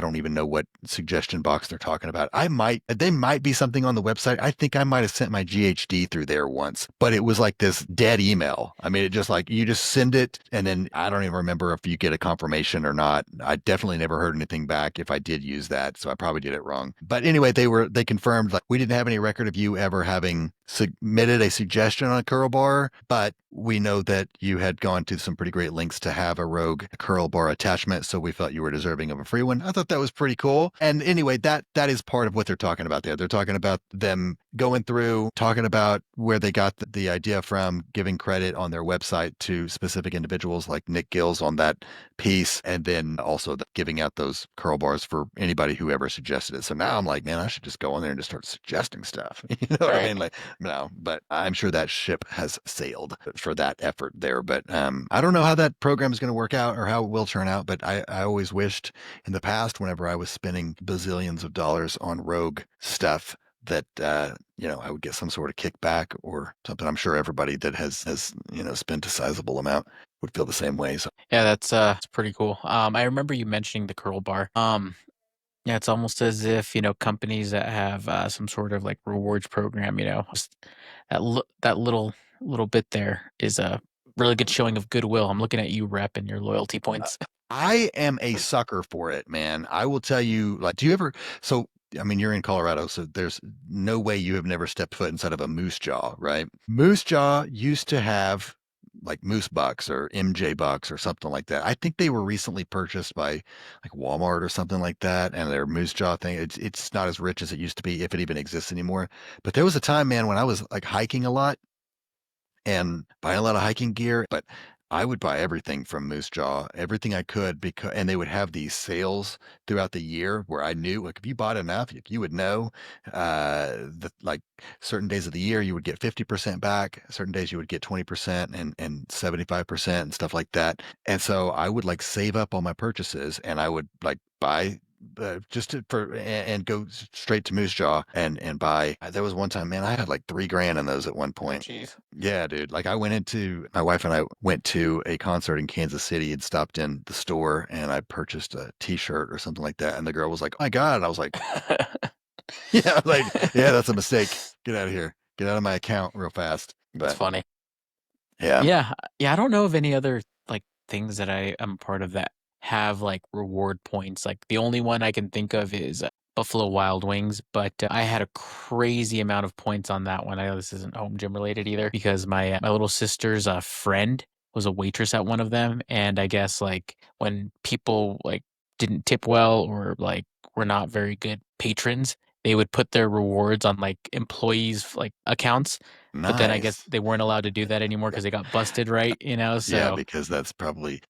[SPEAKER 1] don't even know what suggestion box they're talking about. They might be something on the website. I think I might have sent my GHD through there once, but it was like this dead email. I mean, it just like you just send it, and then I don't even remember if you get a confirmation or not. I definitely never heard anything back if I did use that, so I probably did it wrong. But anyway, they confirmed like we didn't have any record of you ever having submitted a suggestion on a curl bar, but we know that you had gone to some pretty great lengths to have a Rogue curl bar attachment, so we felt you were deserving of a free one. I thought that was pretty cool. And anyway, that is part of what they're talking about there. They're talking about them going through, talking about where they got the idea from, giving credit on their website to specific individuals like Nick Gills on that piece, and then also giving out those curl bars for anybody who ever suggested it. So now I'm like, man, I should just go on there and just start suggesting stuff. You know what I
[SPEAKER 2] Right.
[SPEAKER 1] mean? Like, no, but I'm sure that ship has sailed for that effort there. But I don't know how that program is going to work out or how it will turn out. But I always wished in the past, whenever I was spending bazillions of dollars on Rogue stuff, that I would get some sort of kickback or something. I'm sure everybody that has spent a sizable amount would feel the same way. So
[SPEAKER 2] Yeah, it's pretty cool. I remember you mentioning the curl bar. Yeah, it's almost as if, companies that have some sort of like rewards program, just that little bit there is a really good showing of goodwill. I'm looking at you, Rep, and your loyalty
[SPEAKER 1] uh,
[SPEAKER 2] points.
[SPEAKER 1] I am a sucker for it, man. I will tell you, like, do you ever, so, I mean, you're in Colorado, so there's no way you have never stepped foot inside of a moose jaw, right? Moose jaw used to have like moose bucks or MJ bucks or something like that. I think they were recently purchased by like Walmart or something like that. And their moose jaw thing, it's not as rich as it used to be, if it even exists anymore. But there was a time, man, when I was like hiking a lot and buying a lot of hiking gear. But I would buy everything from Moose Jaw, everything I could, because and they would have these sales throughout the year where I knew, like, if you bought enough, you would know, like certain days of the year you would get 50% back, certain days you would get 20% and 75% and stuff like that. And so I would like save up all my purchases and I would like buy and go straight to Moose Jaw and buy. There was one time, man, I had like 3 grand in those at one
[SPEAKER 2] Oh,
[SPEAKER 1] point.
[SPEAKER 2] jeez.
[SPEAKER 1] Yeah, dude. Like my wife and I went to a concert in Kansas City and stopped in the store and I purchased a t-shirt or something like that. And the girl was like, "Oh my God." And I was like, yeah, like, yeah, that's a mistake. Get out of here. Get out of my account real fast.
[SPEAKER 2] That's
[SPEAKER 1] But
[SPEAKER 2] funny.
[SPEAKER 1] yeah,
[SPEAKER 2] Yeah, yeah, I don't know of any other, like, things that I am part of that have, like, reward points. Like, the only one I can think of is, Buffalo Wild Wings, but, I had a crazy amount of points on that one. I know this isn't home gym related either because my little sister's, friend was a waitress at one of them, and I guess, like, when people, like, didn't tip well or, like, were not very good patrons, they would put their rewards on, like, employees' like, accounts, but then I guess
[SPEAKER 1] nice.
[SPEAKER 2] they weren't allowed to do that anymore because they got busted, right? You know,
[SPEAKER 1] Yeah,
[SPEAKER 2] so
[SPEAKER 1] because that's probably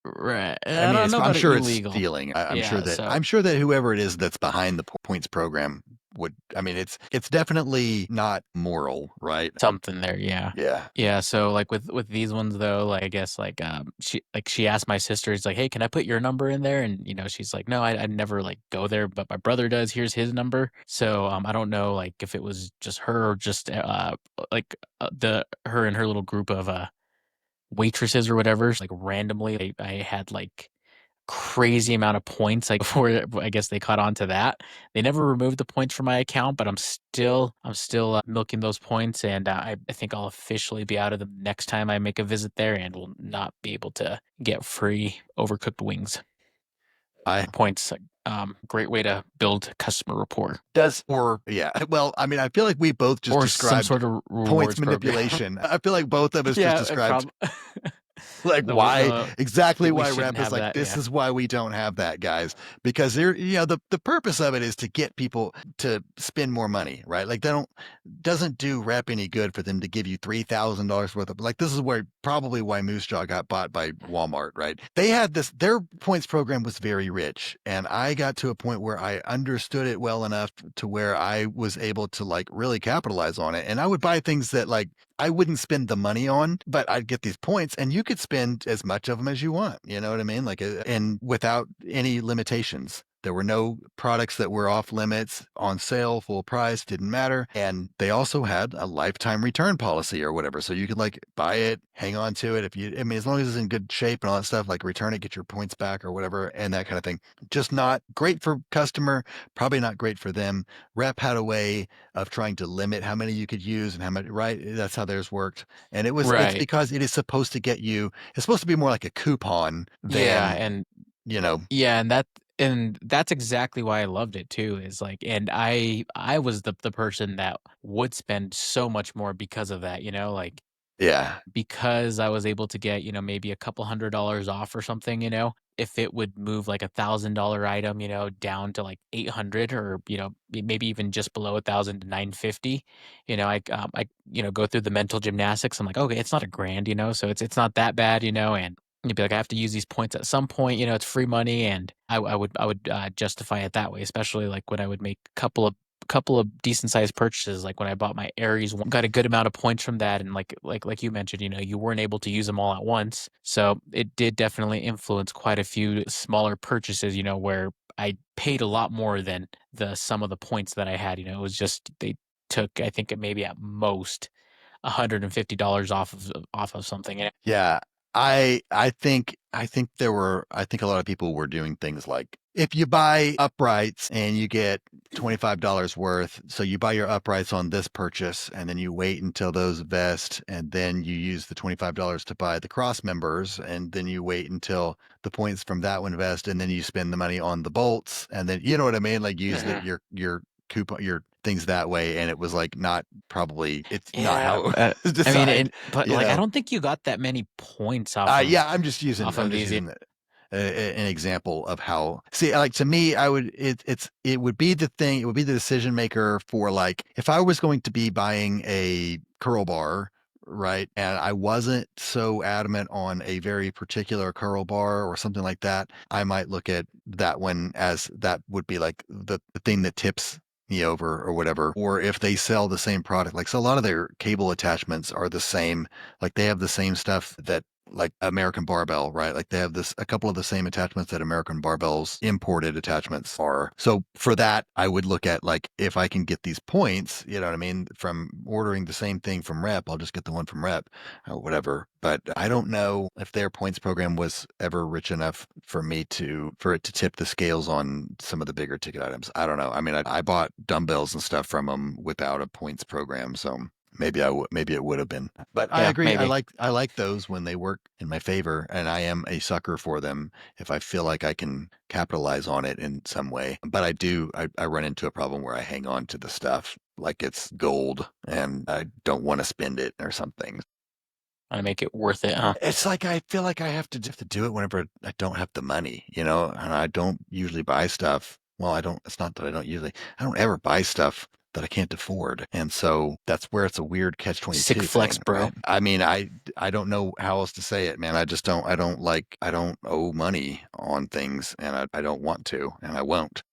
[SPEAKER 2] right.
[SPEAKER 1] I
[SPEAKER 2] I
[SPEAKER 1] mean,
[SPEAKER 2] don't know
[SPEAKER 1] I'm
[SPEAKER 2] about it
[SPEAKER 1] sure it's
[SPEAKER 2] illegal.
[SPEAKER 1] stealing.
[SPEAKER 2] Yeah, so
[SPEAKER 1] I'm sure that whoever it is that's behind the points program would. I mean, it's definitely not moral, right?
[SPEAKER 2] something there, yeah.
[SPEAKER 1] Yeah.
[SPEAKER 2] Yeah, so, like, with these ones, though, like, I guess, she asked my sister, it's like, "Hey, can I put your number in there?" And, she's like, "No, I never, like, go there, but my brother does. Here's his number." So, I don't know, like, if it was just her or just, like, the her and her little group of, waitresses or whatever, like, randomly, I had, like, crazy amount of points, like, before I guess they caught on to that. They never removed the points from my account, but I'm still milking those points, and, I think I'll officially be out of them next time I make a visit there and will not be able to get free overcooked wings.
[SPEAKER 1] I
[SPEAKER 2] Points, great way to build customer rapport
[SPEAKER 1] does or yeah. Well, I mean, I feel like we both just
[SPEAKER 2] or some
[SPEAKER 1] described
[SPEAKER 2] sort of
[SPEAKER 1] points
[SPEAKER 2] rewards program.
[SPEAKER 1] manipulation. I feel like both of us just
[SPEAKER 2] Yeah,
[SPEAKER 1] described like
[SPEAKER 2] the
[SPEAKER 1] why exactly
[SPEAKER 2] we
[SPEAKER 1] why
[SPEAKER 2] shouldn't
[SPEAKER 1] rep is
[SPEAKER 2] have
[SPEAKER 1] like
[SPEAKER 2] that,
[SPEAKER 1] this
[SPEAKER 2] yeah.
[SPEAKER 1] is why we don't have that, guys, because the purpose of it is to get people to spend more money, right? Like they don't doesn't do rep any good for them to give you $3,000 worth of, like, this is where probably why Moose Jaw got bought by Walmart, right? They had this, their points program was very rich, and I got to a point where I understood it well enough to where I was able to like really capitalize on it, and I would buy things that like I wouldn't spend the money on, but I'd get these points and you could spend as much of them as you want. You know what I mean? Like, and without any limitations. There were no products that were off limits, on sale, full price, didn't matter. And they also had a lifetime return policy or whatever. So you could like buy it, hang on to it. I mean, as long as it's in good shape and all that stuff, like return it, get your points back or whatever, and that kind of thing. Just not great for customer, probably not great for them. Rep had a way of trying to limit how many you could use and how many, right? That's how theirs worked. And it's
[SPEAKER 2] Right.
[SPEAKER 1] because it is supposed to get you, it's supposed to be more like a coupon
[SPEAKER 2] Yeah,
[SPEAKER 1] than,
[SPEAKER 2] and
[SPEAKER 1] you know,
[SPEAKER 2] yeah, and that's exactly why I loved it too, is like and I was the person that would spend so much more because of that, like
[SPEAKER 1] yeah.
[SPEAKER 2] because I was able to get, maybe a couple $100 off or something, if it would move like $1,000 item, down to like 800 or, maybe even just below 1,000 to 950, go through the mental gymnastics. I'm like, okay, it's not a grand, so it's not that bad, and you'd be like, I have to use these points at some point, it's free money. And I would justify it that way, especially like when I would make a couple of decent sized purchases, like when I bought my Aries one, got a good amount of points from that, and like you mentioned, you weren't able to use them all at once, so it did definitely influence quite a few smaller purchases, where I paid a lot more than the sum of the points that I had. It was just they took, I think, maybe at most $150 off of something. And
[SPEAKER 1] Yeah, I think a lot of people were doing things like if you buy uprights and you get $25 worth, so you buy your uprights on this purchase and then you wait until those vest and then you use the $25 to buy the cross members and then you wait until the points from that one vest and then you spend the money on the bolts and then you know what I mean? Like use
[SPEAKER 2] Mhm.
[SPEAKER 1] your coupon your things that way, and it was like not probably it's not
[SPEAKER 2] Yeah,
[SPEAKER 1] how it
[SPEAKER 2] but
[SPEAKER 1] was
[SPEAKER 2] I mean,
[SPEAKER 1] designed,
[SPEAKER 2] but
[SPEAKER 1] you
[SPEAKER 2] like I
[SPEAKER 1] know.
[SPEAKER 2] don't think you got that many points off
[SPEAKER 1] Yeah,
[SPEAKER 2] of
[SPEAKER 1] I'm just
[SPEAKER 2] these.
[SPEAKER 1] using an example of how. See, like to me, I would it would be the thing. It would be the decision maker for like if I was going to be buying a curl bar right? And I wasn't so adamant on a very particular curl bar or something like that, I might look at that one as that would be like the thing that tips me over or whatever. Or if they sell the same product, like so a lot of their cable attachments are the same, like they have the same stuff that like American Barbell, right? Like they have this a couple of the same attachments that American Barbell's imported attachments are. So for that, I would look at like if I can get these points, you know what I mean, from ordering the same thing from Rep, I'll just get the one from Rep or whatever. But I don't know if their points program was ever rich enough for me to for it to tip the scales on some of the bigger ticket items. I don't know. I mean, I bought dumbbells and stuff from them without a points program, so maybe it would have been. But I
[SPEAKER 2] Yeah,
[SPEAKER 1] agree.
[SPEAKER 2] maybe.
[SPEAKER 1] I like those when they work in my favor, and I am a sucker for them if I feel like I can capitalize on it in some way. But I run into a problem where I hang on to the stuff like it's gold and I don't want to spend it or something.
[SPEAKER 2] Want to make it worth it, huh?
[SPEAKER 1] It's like I feel like I have to do it whenever I don't have the money, you know, and I don't usually buy stuff. Well, I don't, it's not that I don't ever buy stuff that I can't afford. And so that's where it's a weird catch
[SPEAKER 2] Sick
[SPEAKER 1] 22
[SPEAKER 2] flex,
[SPEAKER 1] thing,
[SPEAKER 2] bro.
[SPEAKER 1] right? I mean, I don't know how else to say it, man. I don't owe money on things and I don't want to, and I won't.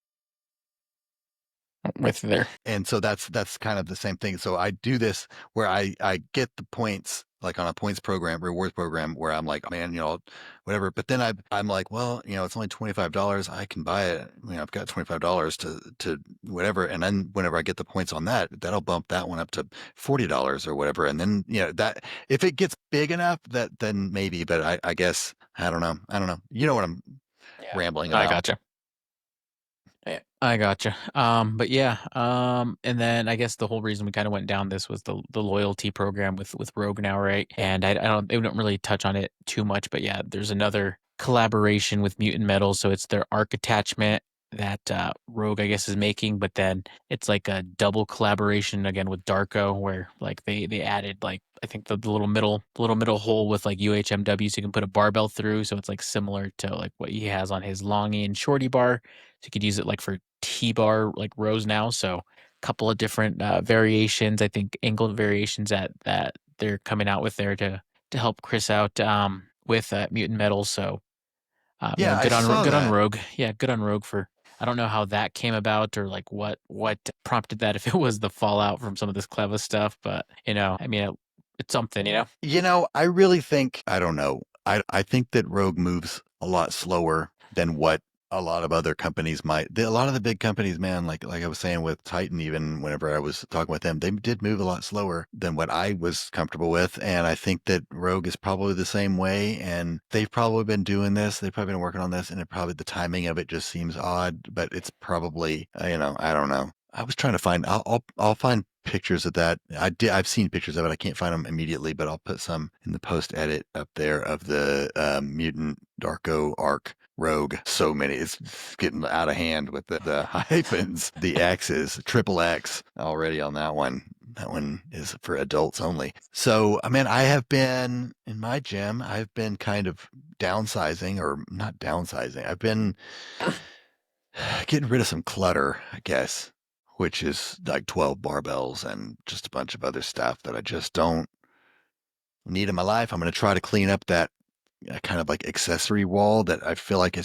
[SPEAKER 2] I'm with you there.
[SPEAKER 1] And so that's kind of the same thing. So I do this where I get the points like on a points program, rewards program where I'm like, man, you know, whatever. But then I'm like, well, you know, it's only $25. I can buy it. You know, I've got $25 to whatever. And then whenever I get the points on that, that'll bump that one up to $40 or whatever. And then, you know, that if it gets big enough that then maybe, but I guess I don't know. I don't know. You know what I'm
[SPEAKER 2] Yeah,
[SPEAKER 1] rambling
[SPEAKER 2] I
[SPEAKER 1] about.
[SPEAKER 2] gotcha. Yeah, I gotcha. But yeah, and then I guess the whole reason we kind of went down this was the loyalty program with Rogue now, right? And they don't really touch on it too much, but yeah, there's another collaboration with Mutant Metal, so it's their arc attachment that Rogue I guess is making, but then it's like a double collaboration again with Darko, where like they added like I think the little middle hole with like UHMW, so you can put a barbell through, so it's like similar to like what he has on his longy and shorty bar. So you could use it like for T-bar like rows now. So a couple of different variations. I think angled variations that they're coming out with there to help Chris out with Mutant Metal. So
[SPEAKER 1] Yeah, I saw
[SPEAKER 2] good on
[SPEAKER 1] that.
[SPEAKER 2] Rogue. Yeah, good on Rogue for. I don't know how that came about or like what prompted that if it was the fallout from some of this clever stuff, but I mean it's something, you know.
[SPEAKER 1] You know, I really think, I don't know. I think that Rogue moves a lot slower than what a lot of other companies might. A lot of the big companies, man, like I was saying with Titan, even whenever I was talking with them, they did move a lot slower than what I was comfortable with. And I think that Rogue is probably the same way. And they've probably been doing this. They've probably been working on this, and it probably the timing of it just seems odd, but it's probably, you know, I don't know. I was trying to find. I'll find pictures of that. I've seen pictures of it. I can't find them immediately, but I'll put some in the post edit up there of the Mutant Darko Arc Rogue. So many. It's getting out of hand with the hyphens, the X's, triple X already on that one. That one is for adults only. So, I mean, I have been in my gym, I've been kind of downsizing or not downsizing. I've been getting rid of some clutter, I guess, which is like 12 barbells and just a bunch of other stuff that I just don't need in my life. I'm going to try to clean up that kind of like accessory wall that I feel like a,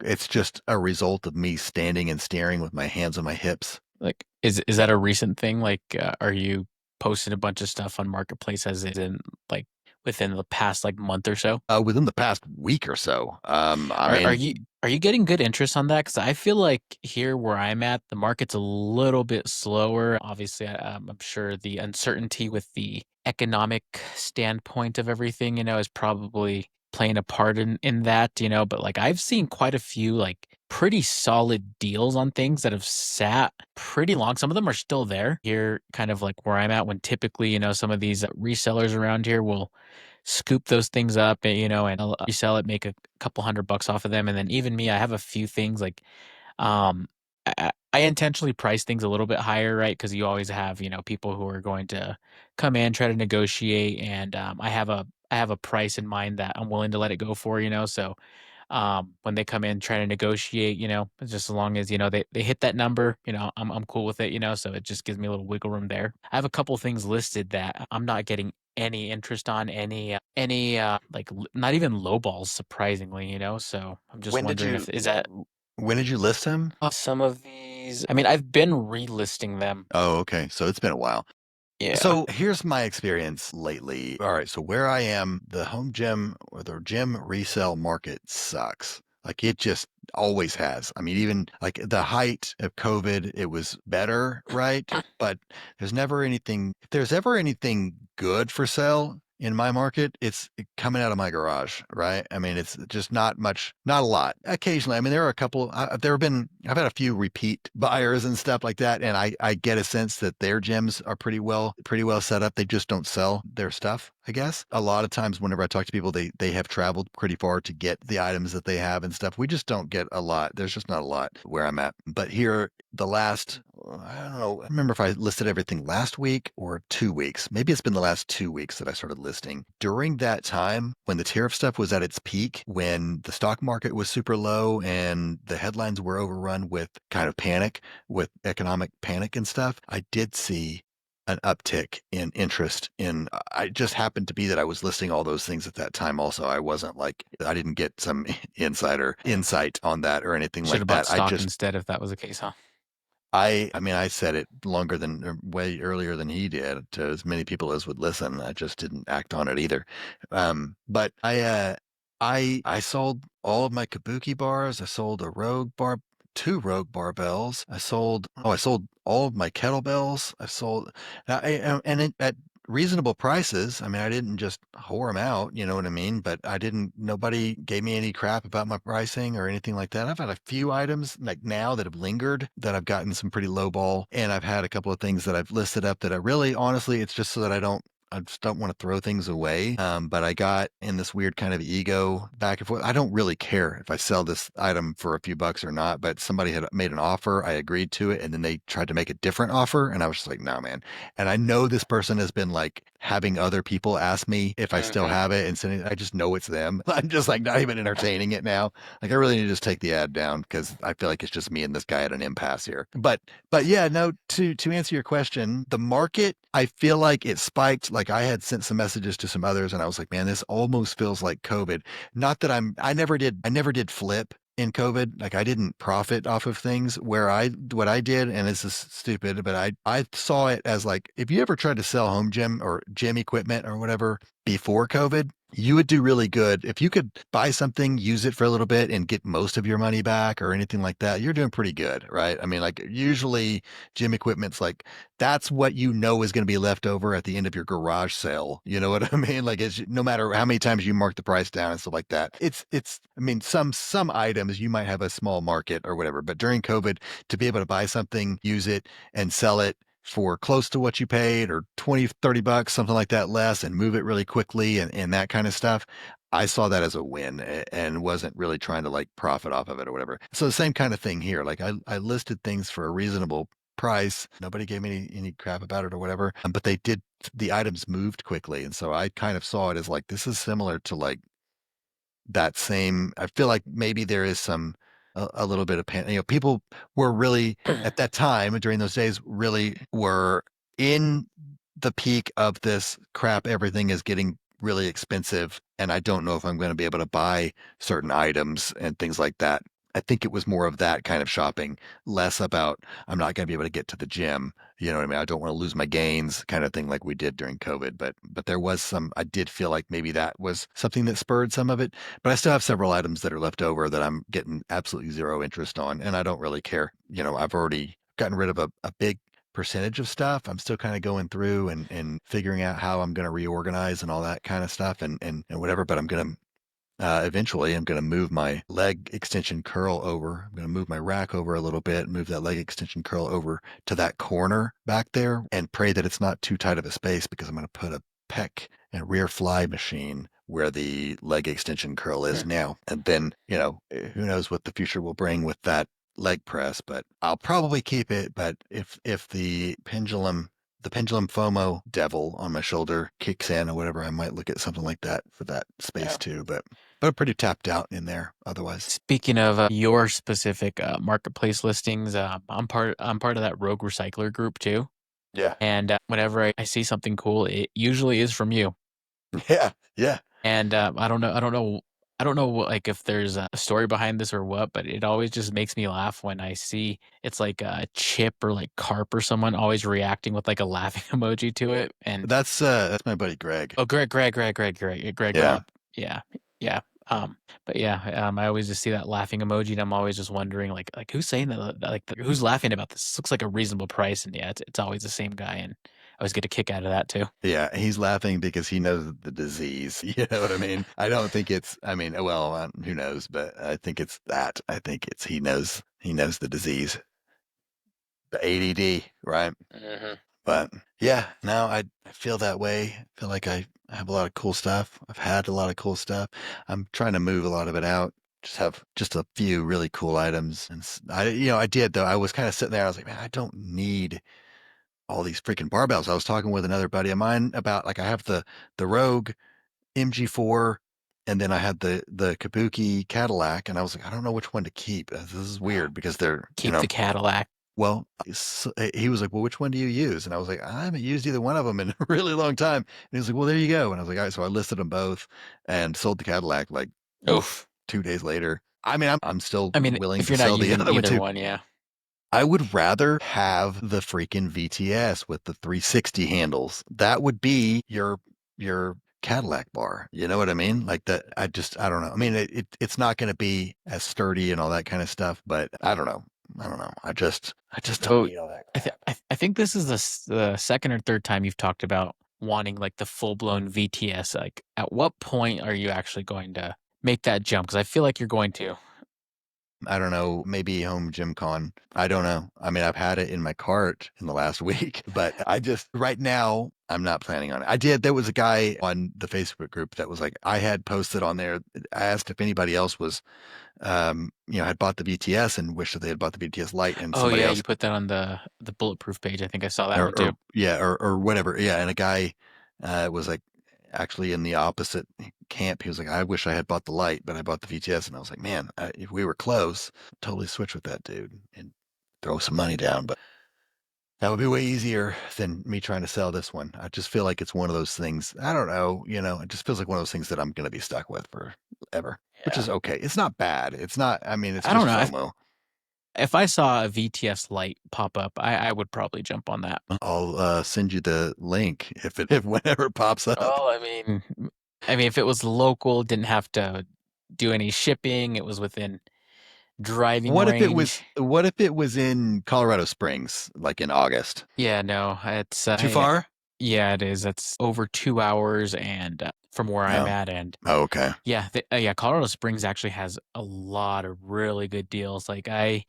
[SPEAKER 1] it's just a result of me standing and staring with my hands on my hips.
[SPEAKER 2] Like, is that a recent thing? Like, are you posting a bunch of stuff on Marketplace as in like within the past like month or so?
[SPEAKER 1] Within the past week or so, I
[SPEAKER 2] Are
[SPEAKER 1] mean,
[SPEAKER 2] you getting good interest on that? Because I feel like here where I'm at, the market's a little bit slower. Obviously, I'm sure the uncertainty with the economic standpoint of everything, is probably playing a part in that, But like I've seen quite a few like pretty solid deals on things that have sat pretty long. Some of them are still there here, kind of like where I'm at. When typically, some of these resellers around here will scoop those things up, and I'll resell it, make a couple $100 off of them. And then even me, I have a few things like, um, I intentionally price things a little bit higher, right? Because you always have, people who are going to come in, try to negotiate, and I have a price in mind that I'm willing to let it go for, So when they come in trying to negotiate, just as long as, they hit that number, I'm cool with it, so it just gives me a little wiggle room there. I have a couple things listed that I'm not getting any interest on, not even low balls, surprisingly, so I'm just
[SPEAKER 3] When did
[SPEAKER 2] wondering
[SPEAKER 3] you
[SPEAKER 2] if is that
[SPEAKER 3] when did you list him?
[SPEAKER 2] some of these. I mean, I've been relisting them.
[SPEAKER 3] Oh, okay. So it's been a while.
[SPEAKER 2] Yeah.
[SPEAKER 3] So here's my experience lately. All right. So where I am, the home gym or the gym resale market sucks. Like it just always has. I mean, even like the height of COVID, it was better, right? But if there's ever anything good for sale in my market, it's coming out of my garage, right? I mean, it's just not much, not a lot. Occasionally, I mean, there are a couple, I've had a few repeat buyers and stuff like that. And I get a sense that their gyms are pretty well set up. They just don't sell their stuff, I guess. A lot of times whenever I talk to people, they have traveled pretty far to get the items that they have and stuff. We just don't get a lot. There's just not a lot where I'm at. But here, the last, I don't know, I remember if I listed everything last week or 2 weeks. Maybe it's been the last 2 weeks that I started listing. During that time, when the tariff stuff was at its peak, when the stock market was super low and the headlines were overrun with kind of panic, with economic panic and stuff, I did see an uptick in interest in I just happened to be that I was listing all those things at that time also. I wasn't like I didn't get some insider insight on that or anything
[SPEAKER 2] Should
[SPEAKER 3] like
[SPEAKER 2] have bought
[SPEAKER 3] that.
[SPEAKER 2] stock instead if that was the case, huh?
[SPEAKER 3] I mean, I said it longer than or way earlier than he did to as many people as would listen. I just didn't act on it either. But I sold all of my Kabuki bars. I sold a Rogue bar, two Rogue barbells. I sold all of my kettlebells. And at reasonable prices. I mean, I didn't just whore them out, you know what I mean? But nobody gave me any crap about my pricing or anything like that. I've had a few items like now that have lingered that I've gotten some pretty low ball. And I've had a couple of things that I've listed up that I really, honestly, it's just so that I just don't want to throw things away. But I got in this weird kind of ego back and forth. I don't really care if I sell this item for a few bucks or not, but somebody had made an offer. I agreed to it. And then they tried to make a different offer. And I was just like, no, man. And I know this person has been like having other people ask me if I still
[SPEAKER 2] Mhm.
[SPEAKER 3] have it and sending, I just know it's them. I'm just like not even entertaining it now. Like I really need to just take the ad down because I feel like it's just me and this guy at an impasse here. But yeah, no, to answer your question, the market, I feel like it spiked. Like I had sent some messages to some others and I was like, man, this almost feels like COVID. Not that I never did flip in COVID. Like I didn't profit off of things what I did, and this is stupid, but I saw it as like if you ever tried to sell home gym or gym equipment or whatever before COVID, you would do really good. If you could buy something, use it for a little bit and get most of your money back or anything like that, you're doing pretty good, right? I mean, like usually gym equipment's like that's what you know is going to be left over at the end of your garage sale. You know what I mean? Like it's no matter how many times you mark the price down and stuff like that. I mean, some items you might have a small market or whatever, but during COVID, to be able to buy something, use it and sell it for close to what you paid or 20, 30 bucks, something like that less and move it really quickly and that kind of stuff. I saw that as a win and wasn't really trying to like profit off of it or whatever. So the same kind of thing here. Like I listed things for a reasonable price. Nobody gave me any crap about it or whatever. But the items moved quickly. And so I kind of saw it as like, this is similar to like that same, I feel like maybe there is a little bit of panic. You know, people were really at that time during those days really were in the peak of this crap. Everything is getting really expensive. And I don't know if I'm going to be able to buy certain items and things like that. I think it was more of that kind of shopping, less about I'm not going to be able to get to the gym. You know what I mean? I don't want to lose my gains kind of thing like we did during COVID. But there was some, I did feel like maybe that was something that spurred some of it. But I still have several items that are left over that I'm getting absolutely zero interest on. And I don't really care. You know, I've already gotten rid of a big percentage of stuff. I'm still kind of going through and figuring out how I'm going to reorganize and all that kind of stuff and whatever. But I'm going to eventually, I'm going to move my leg extension curl over. I'm going to move my rack over a little bit, move that leg extension curl over to that corner back there and pray that it's not too tight of a space because I'm going to put a pec and rear fly machine where the leg extension curl is now. And then, you know, who knows what the future will bring with that leg press, but I'll probably keep it. But if the pendulum FOMO devil on my shoulder kicks in or whatever, I might look at something like that for that space
[SPEAKER 2] Yeah.
[SPEAKER 3] too. But but I'm pretty tapped out in there otherwise.
[SPEAKER 2] Speaking of your specific marketplace listings, I'm part of that Rogue Recycler group too.
[SPEAKER 3] Yeah.
[SPEAKER 2] And whenever I see something cool, it usually is from you.
[SPEAKER 3] Yeah. Yeah.
[SPEAKER 2] And I don't know like if there's a story behind this or what, but it always just makes me laugh when I see it's like a Chip or like Carp or someone always reacting with like a laughing emoji to it. And
[SPEAKER 3] That's my buddy Greg.
[SPEAKER 2] oh, Greg
[SPEAKER 3] Yeah.
[SPEAKER 2] Robb, yeah, yeah. But yeah, I always just see that laughing emoji, and I'm always just wondering like who's saying that, who's laughing about this? This looks like a reasonable price, and yeah, it's always the same guy, and I always get a kick out of that too.
[SPEAKER 3] Yeah, he's laughing because he knows the disease. You know what I mean? I don't think it's, I mean, well, who knows, but I think it's that. I think it's he knows the disease, the ADD, right?
[SPEAKER 2] Hmm.
[SPEAKER 3] But yeah, no, I feel that way. I feel like I have a lot of cool stuff. I've had a lot of cool stuff. I'm trying to move a lot of it out. Just have just a few really cool items. And I did though. I was kind of sitting there. I was like, man, I don't need all these freaking barbells. I was talking with another buddy of mine about like I have the Rogue MG4 and then I had the Kabuki Cadillac and I was like, I don't know which one to keep. This is weird because they're,
[SPEAKER 2] Keep the Cadillac.
[SPEAKER 3] well, he was like, well, which one do you use? And I was like, I haven't used either one of them in a really long time. And he was like, well, there you go. And I was like, all right. So I listed them both and sold the Cadillac like
[SPEAKER 2] Oof.
[SPEAKER 3] 2 days later. I mean, I'm still
[SPEAKER 2] I mean,
[SPEAKER 3] willing
[SPEAKER 2] if
[SPEAKER 3] to
[SPEAKER 2] you're not
[SPEAKER 3] sell the
[SPEAKER 2] using
[SPEAKER 3] other one
[SPEAKER 2] either
[SPEAKER 3] too.
[SPEAKER 2] one, yeah.
[SPEAKER 3] I would rather have the freaking VTS with the 360 handles. That would be your Cadillac bar. You know what I mean? Like that. I don't know. I mean, it's not going to be as sturdy and all that kind of stuff, but I don't know. I don't know. I just don't
[SPEAKER 2] So
[SPEAKER 3] need all that
[SPEAKER 2] I th
[SPEAKER 3] crap.
[SPEAKER 2] I think this is the second or third time you've talked about wanting like the full blown VTS. Like, at what point are you actually going to make that jump? Because I feel like you're going to.
[SPEAKER 3] I don't know, maybe home gym con. I don't know. I mean, I've had it in my cart in the last week, but I just right now I'm not planning on it. There was a guy on the Facebook group that was like, I had posted on there. I asked if anybody else was had bought the BTS and wished that they had bought the BTS Lite and
[SPEAKER 2] Oh
[SPEAKER 3] somebody
[SPEAKER 2] yeah,
[SPEAKER 3] else
[SPEAKER 2] you put that on the bulletproof page. I think I saw that one too.
[SPEAKER 3] or whatever. Yeah. And a guy was like actually in the opposite camp. He was like, I wish I had bought the Lite, but I bought the VTS. And I was like, man, if we were close, totally switch with that dude and throw some money down. But that would be way easier than me trying to sell this one. I just feel like it's one of those things. I don't know, it just feels like one of those things that I'm going to be stuck with forever, which
[SPEAKER 2] Yeah.
[SPEAKER 3] is okay. It's not bad. It's not, I mean, it's
[SPEAKER 2] I don't
[SPEAKER 3] just
[SPEAKER 2] know.
[SPEAKER 3] FOMO.
[SPEAKER 2] If I saw a VTS Lite pop up, I would probably jump on that.
[SPEAKER 3] I'll send you the link if whenever it pops up.
[SPEAKER 2] Oh, I mean, if it was local, didn't have to do any shipping, it was within driving range.
[SPEAKER 3] What if it was in Colorado Springs, like in August?
[SPEAKER 2] Yeah, no, it's
[SPEAKER 3] Too far?
[SPEAKER 2] yeah, it is. That's over 2 hours, and from where I'm
[SPEAKER 3] No.
[SPEAKER 2] at, and
[SPEAKER 3] Oh, okay.
[SPEAKER 2] yeah, yeah, Colorado Springs actually has a lot of really good deals. Like I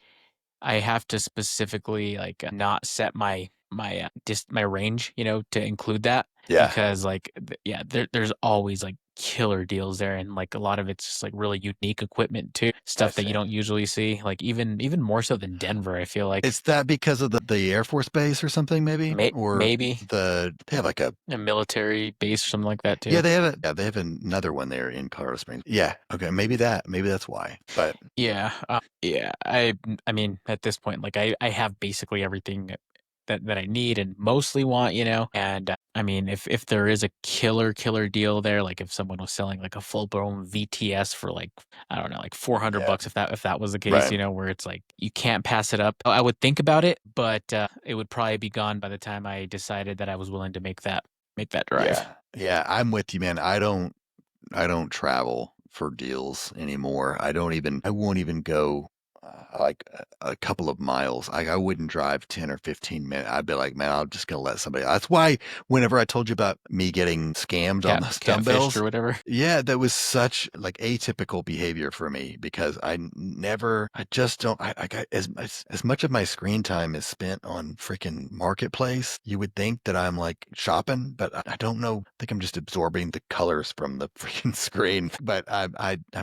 [SPEAKER 2] have to specifically like not set my range, to include that
[SPEAKER 3] Yeah,
[SPEAKER 2] because like yeah, there's always like killer deals there, and like a lot of it's just like really unique equipment too,
[SPEAKER 3] I
[SPEAKER 2] stuff that you
[SPEAKER 3] see.
[SPEAKER 2] don't usually see. Like even more so than Denver, I feel like.
[SPEAKER 3] Is that because of the Air Force Base or something, maybe? Or
[SPEAKER 2] Maybe
[SPEAKER 3] they have like a
[SPEAKER 2] a military base or something like that
[SPEAKER 3] yeah,
[SPEAKER 2] too.
[SPEAKER 3] they have another one there in Colorado Springs. Yeah, okay, maybe that's why. But
[SPEAKER 2] Yeah, yeah. I mean, at this point, like I have basically everything that I need and mostly want, And I mean, if there is a killer deal there, like if someone was selling like a full blown VTS for like I don't know, like 400
[SPEAKER 3] yeah,
[SPEAKER 2] bucks, if that was the case,
[SPEAKER 3] right.
[SPEAKER 2] where it's like you can't pass it up. I would think about it, but it would probably be gone by the time I decided that I was willing to make that drive.
[SPEAKER 3] Yeah. Yeah, I'm with you, man. I don't travel for deals anymore. I won't even go like a couple of miles. I wouldn't drive 10 or 15 minutes. I'd be like, man, I'm just going to let somebody. That's why whenever I told you about me getting scammed on those
[SPEAKER 2] Catfished or
[SPEAKER 3] dumbbells,
[SPEAKER 2] whatever.
[SPEAKER 3] yeah, that was such like atypical behavior for me because I just don't, I got as much of my screen time is spent on freaking marketplace. You would think that I'm like shopping, but I don't know. I think I'm just absorbing the colors from the freaking screen, but I'm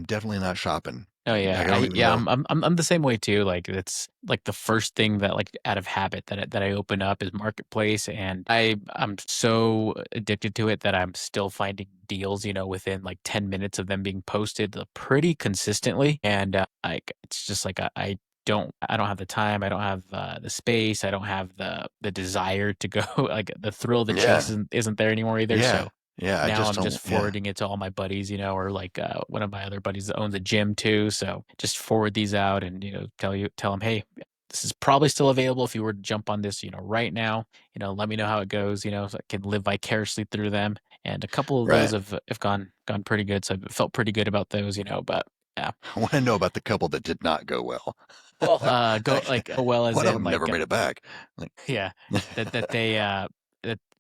[SPEAKER 3] definitely not shopping.
[SPEAKER 2] Oh yeah,
[SPEAKER 3] I don't even
[SPEAKER 2] yeah,
[SPEAKER 3] know.
[SPEAKER 2] I'm the same way too. Like it's like the first thing that like out of habit that I open up is Marketplace, and I'm so addicted to it that I'm still finding deals, within like 10 minutes of them being posted pretty consistently. And like it's just like I don't have the time, I don't have the space, I don't have the desire to go. Like the thrill of the chase
[SPEAKER 3] Yeah.
[SPEAKER 2] isn't there anymore either.
[SPEAKER 3] Yeah.
[SPEAKER 2] So
[SPEAKER 3] Yeah. I
[SPEAKER 2] now
[SPEAKER 3] just
[SPEAKER 2] I'm just
[SPEAKER 3] don't. Yeah.
[SPEAKER 2] forwarding it to all my buddies, or like one of my other buddies that owns a gym too. So just forward these out and tell them, hey, this is probably still available if you were to jump on this, right now. Let me know how it goes. So I can live vicariously through them. And a couple of those
[SPEAKER 3] Right.
[SPEAKER 2] have gone pretty good. So I felt pretty good about those. But yeah.
[SPEAKER 3] I want to know about the couple that did not go well.
[SPEAKER 2] Well, go like well as
[SPEAKER 3] One of
[SPEAKER 2] in
[SPEAKER 3] them never
[SPEAKER 2] like
[SPEAKER 3] made it back. Like,
[SPEAKER 2] yeah, that they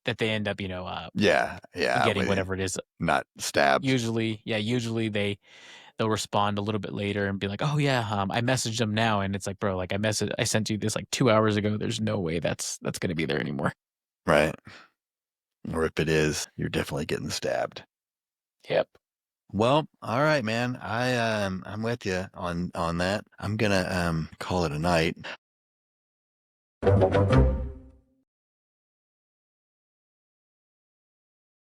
[SPEAKER 2] that they end up
[SPEAKER 3] yeah. Yeah.
[SPEAKER 2] getting whatever it is.
[SPEAKER 3] Not stabbed.
[SPEAKER 2] Usually they'll respond a little bit later and be like, "Oh yeah, I messaged them now," and it's like, bro, like I sent you this like 2 hours ago. There's no way that's gonna be there anymore.
[SPEAKER 3] Right. Or if it is, you're definitely getting stabbed.
[SPEAKER 2] Yep.
[SPEAKER 3] Well, all right, man. I'm with you on that. I'm gonna call it a night.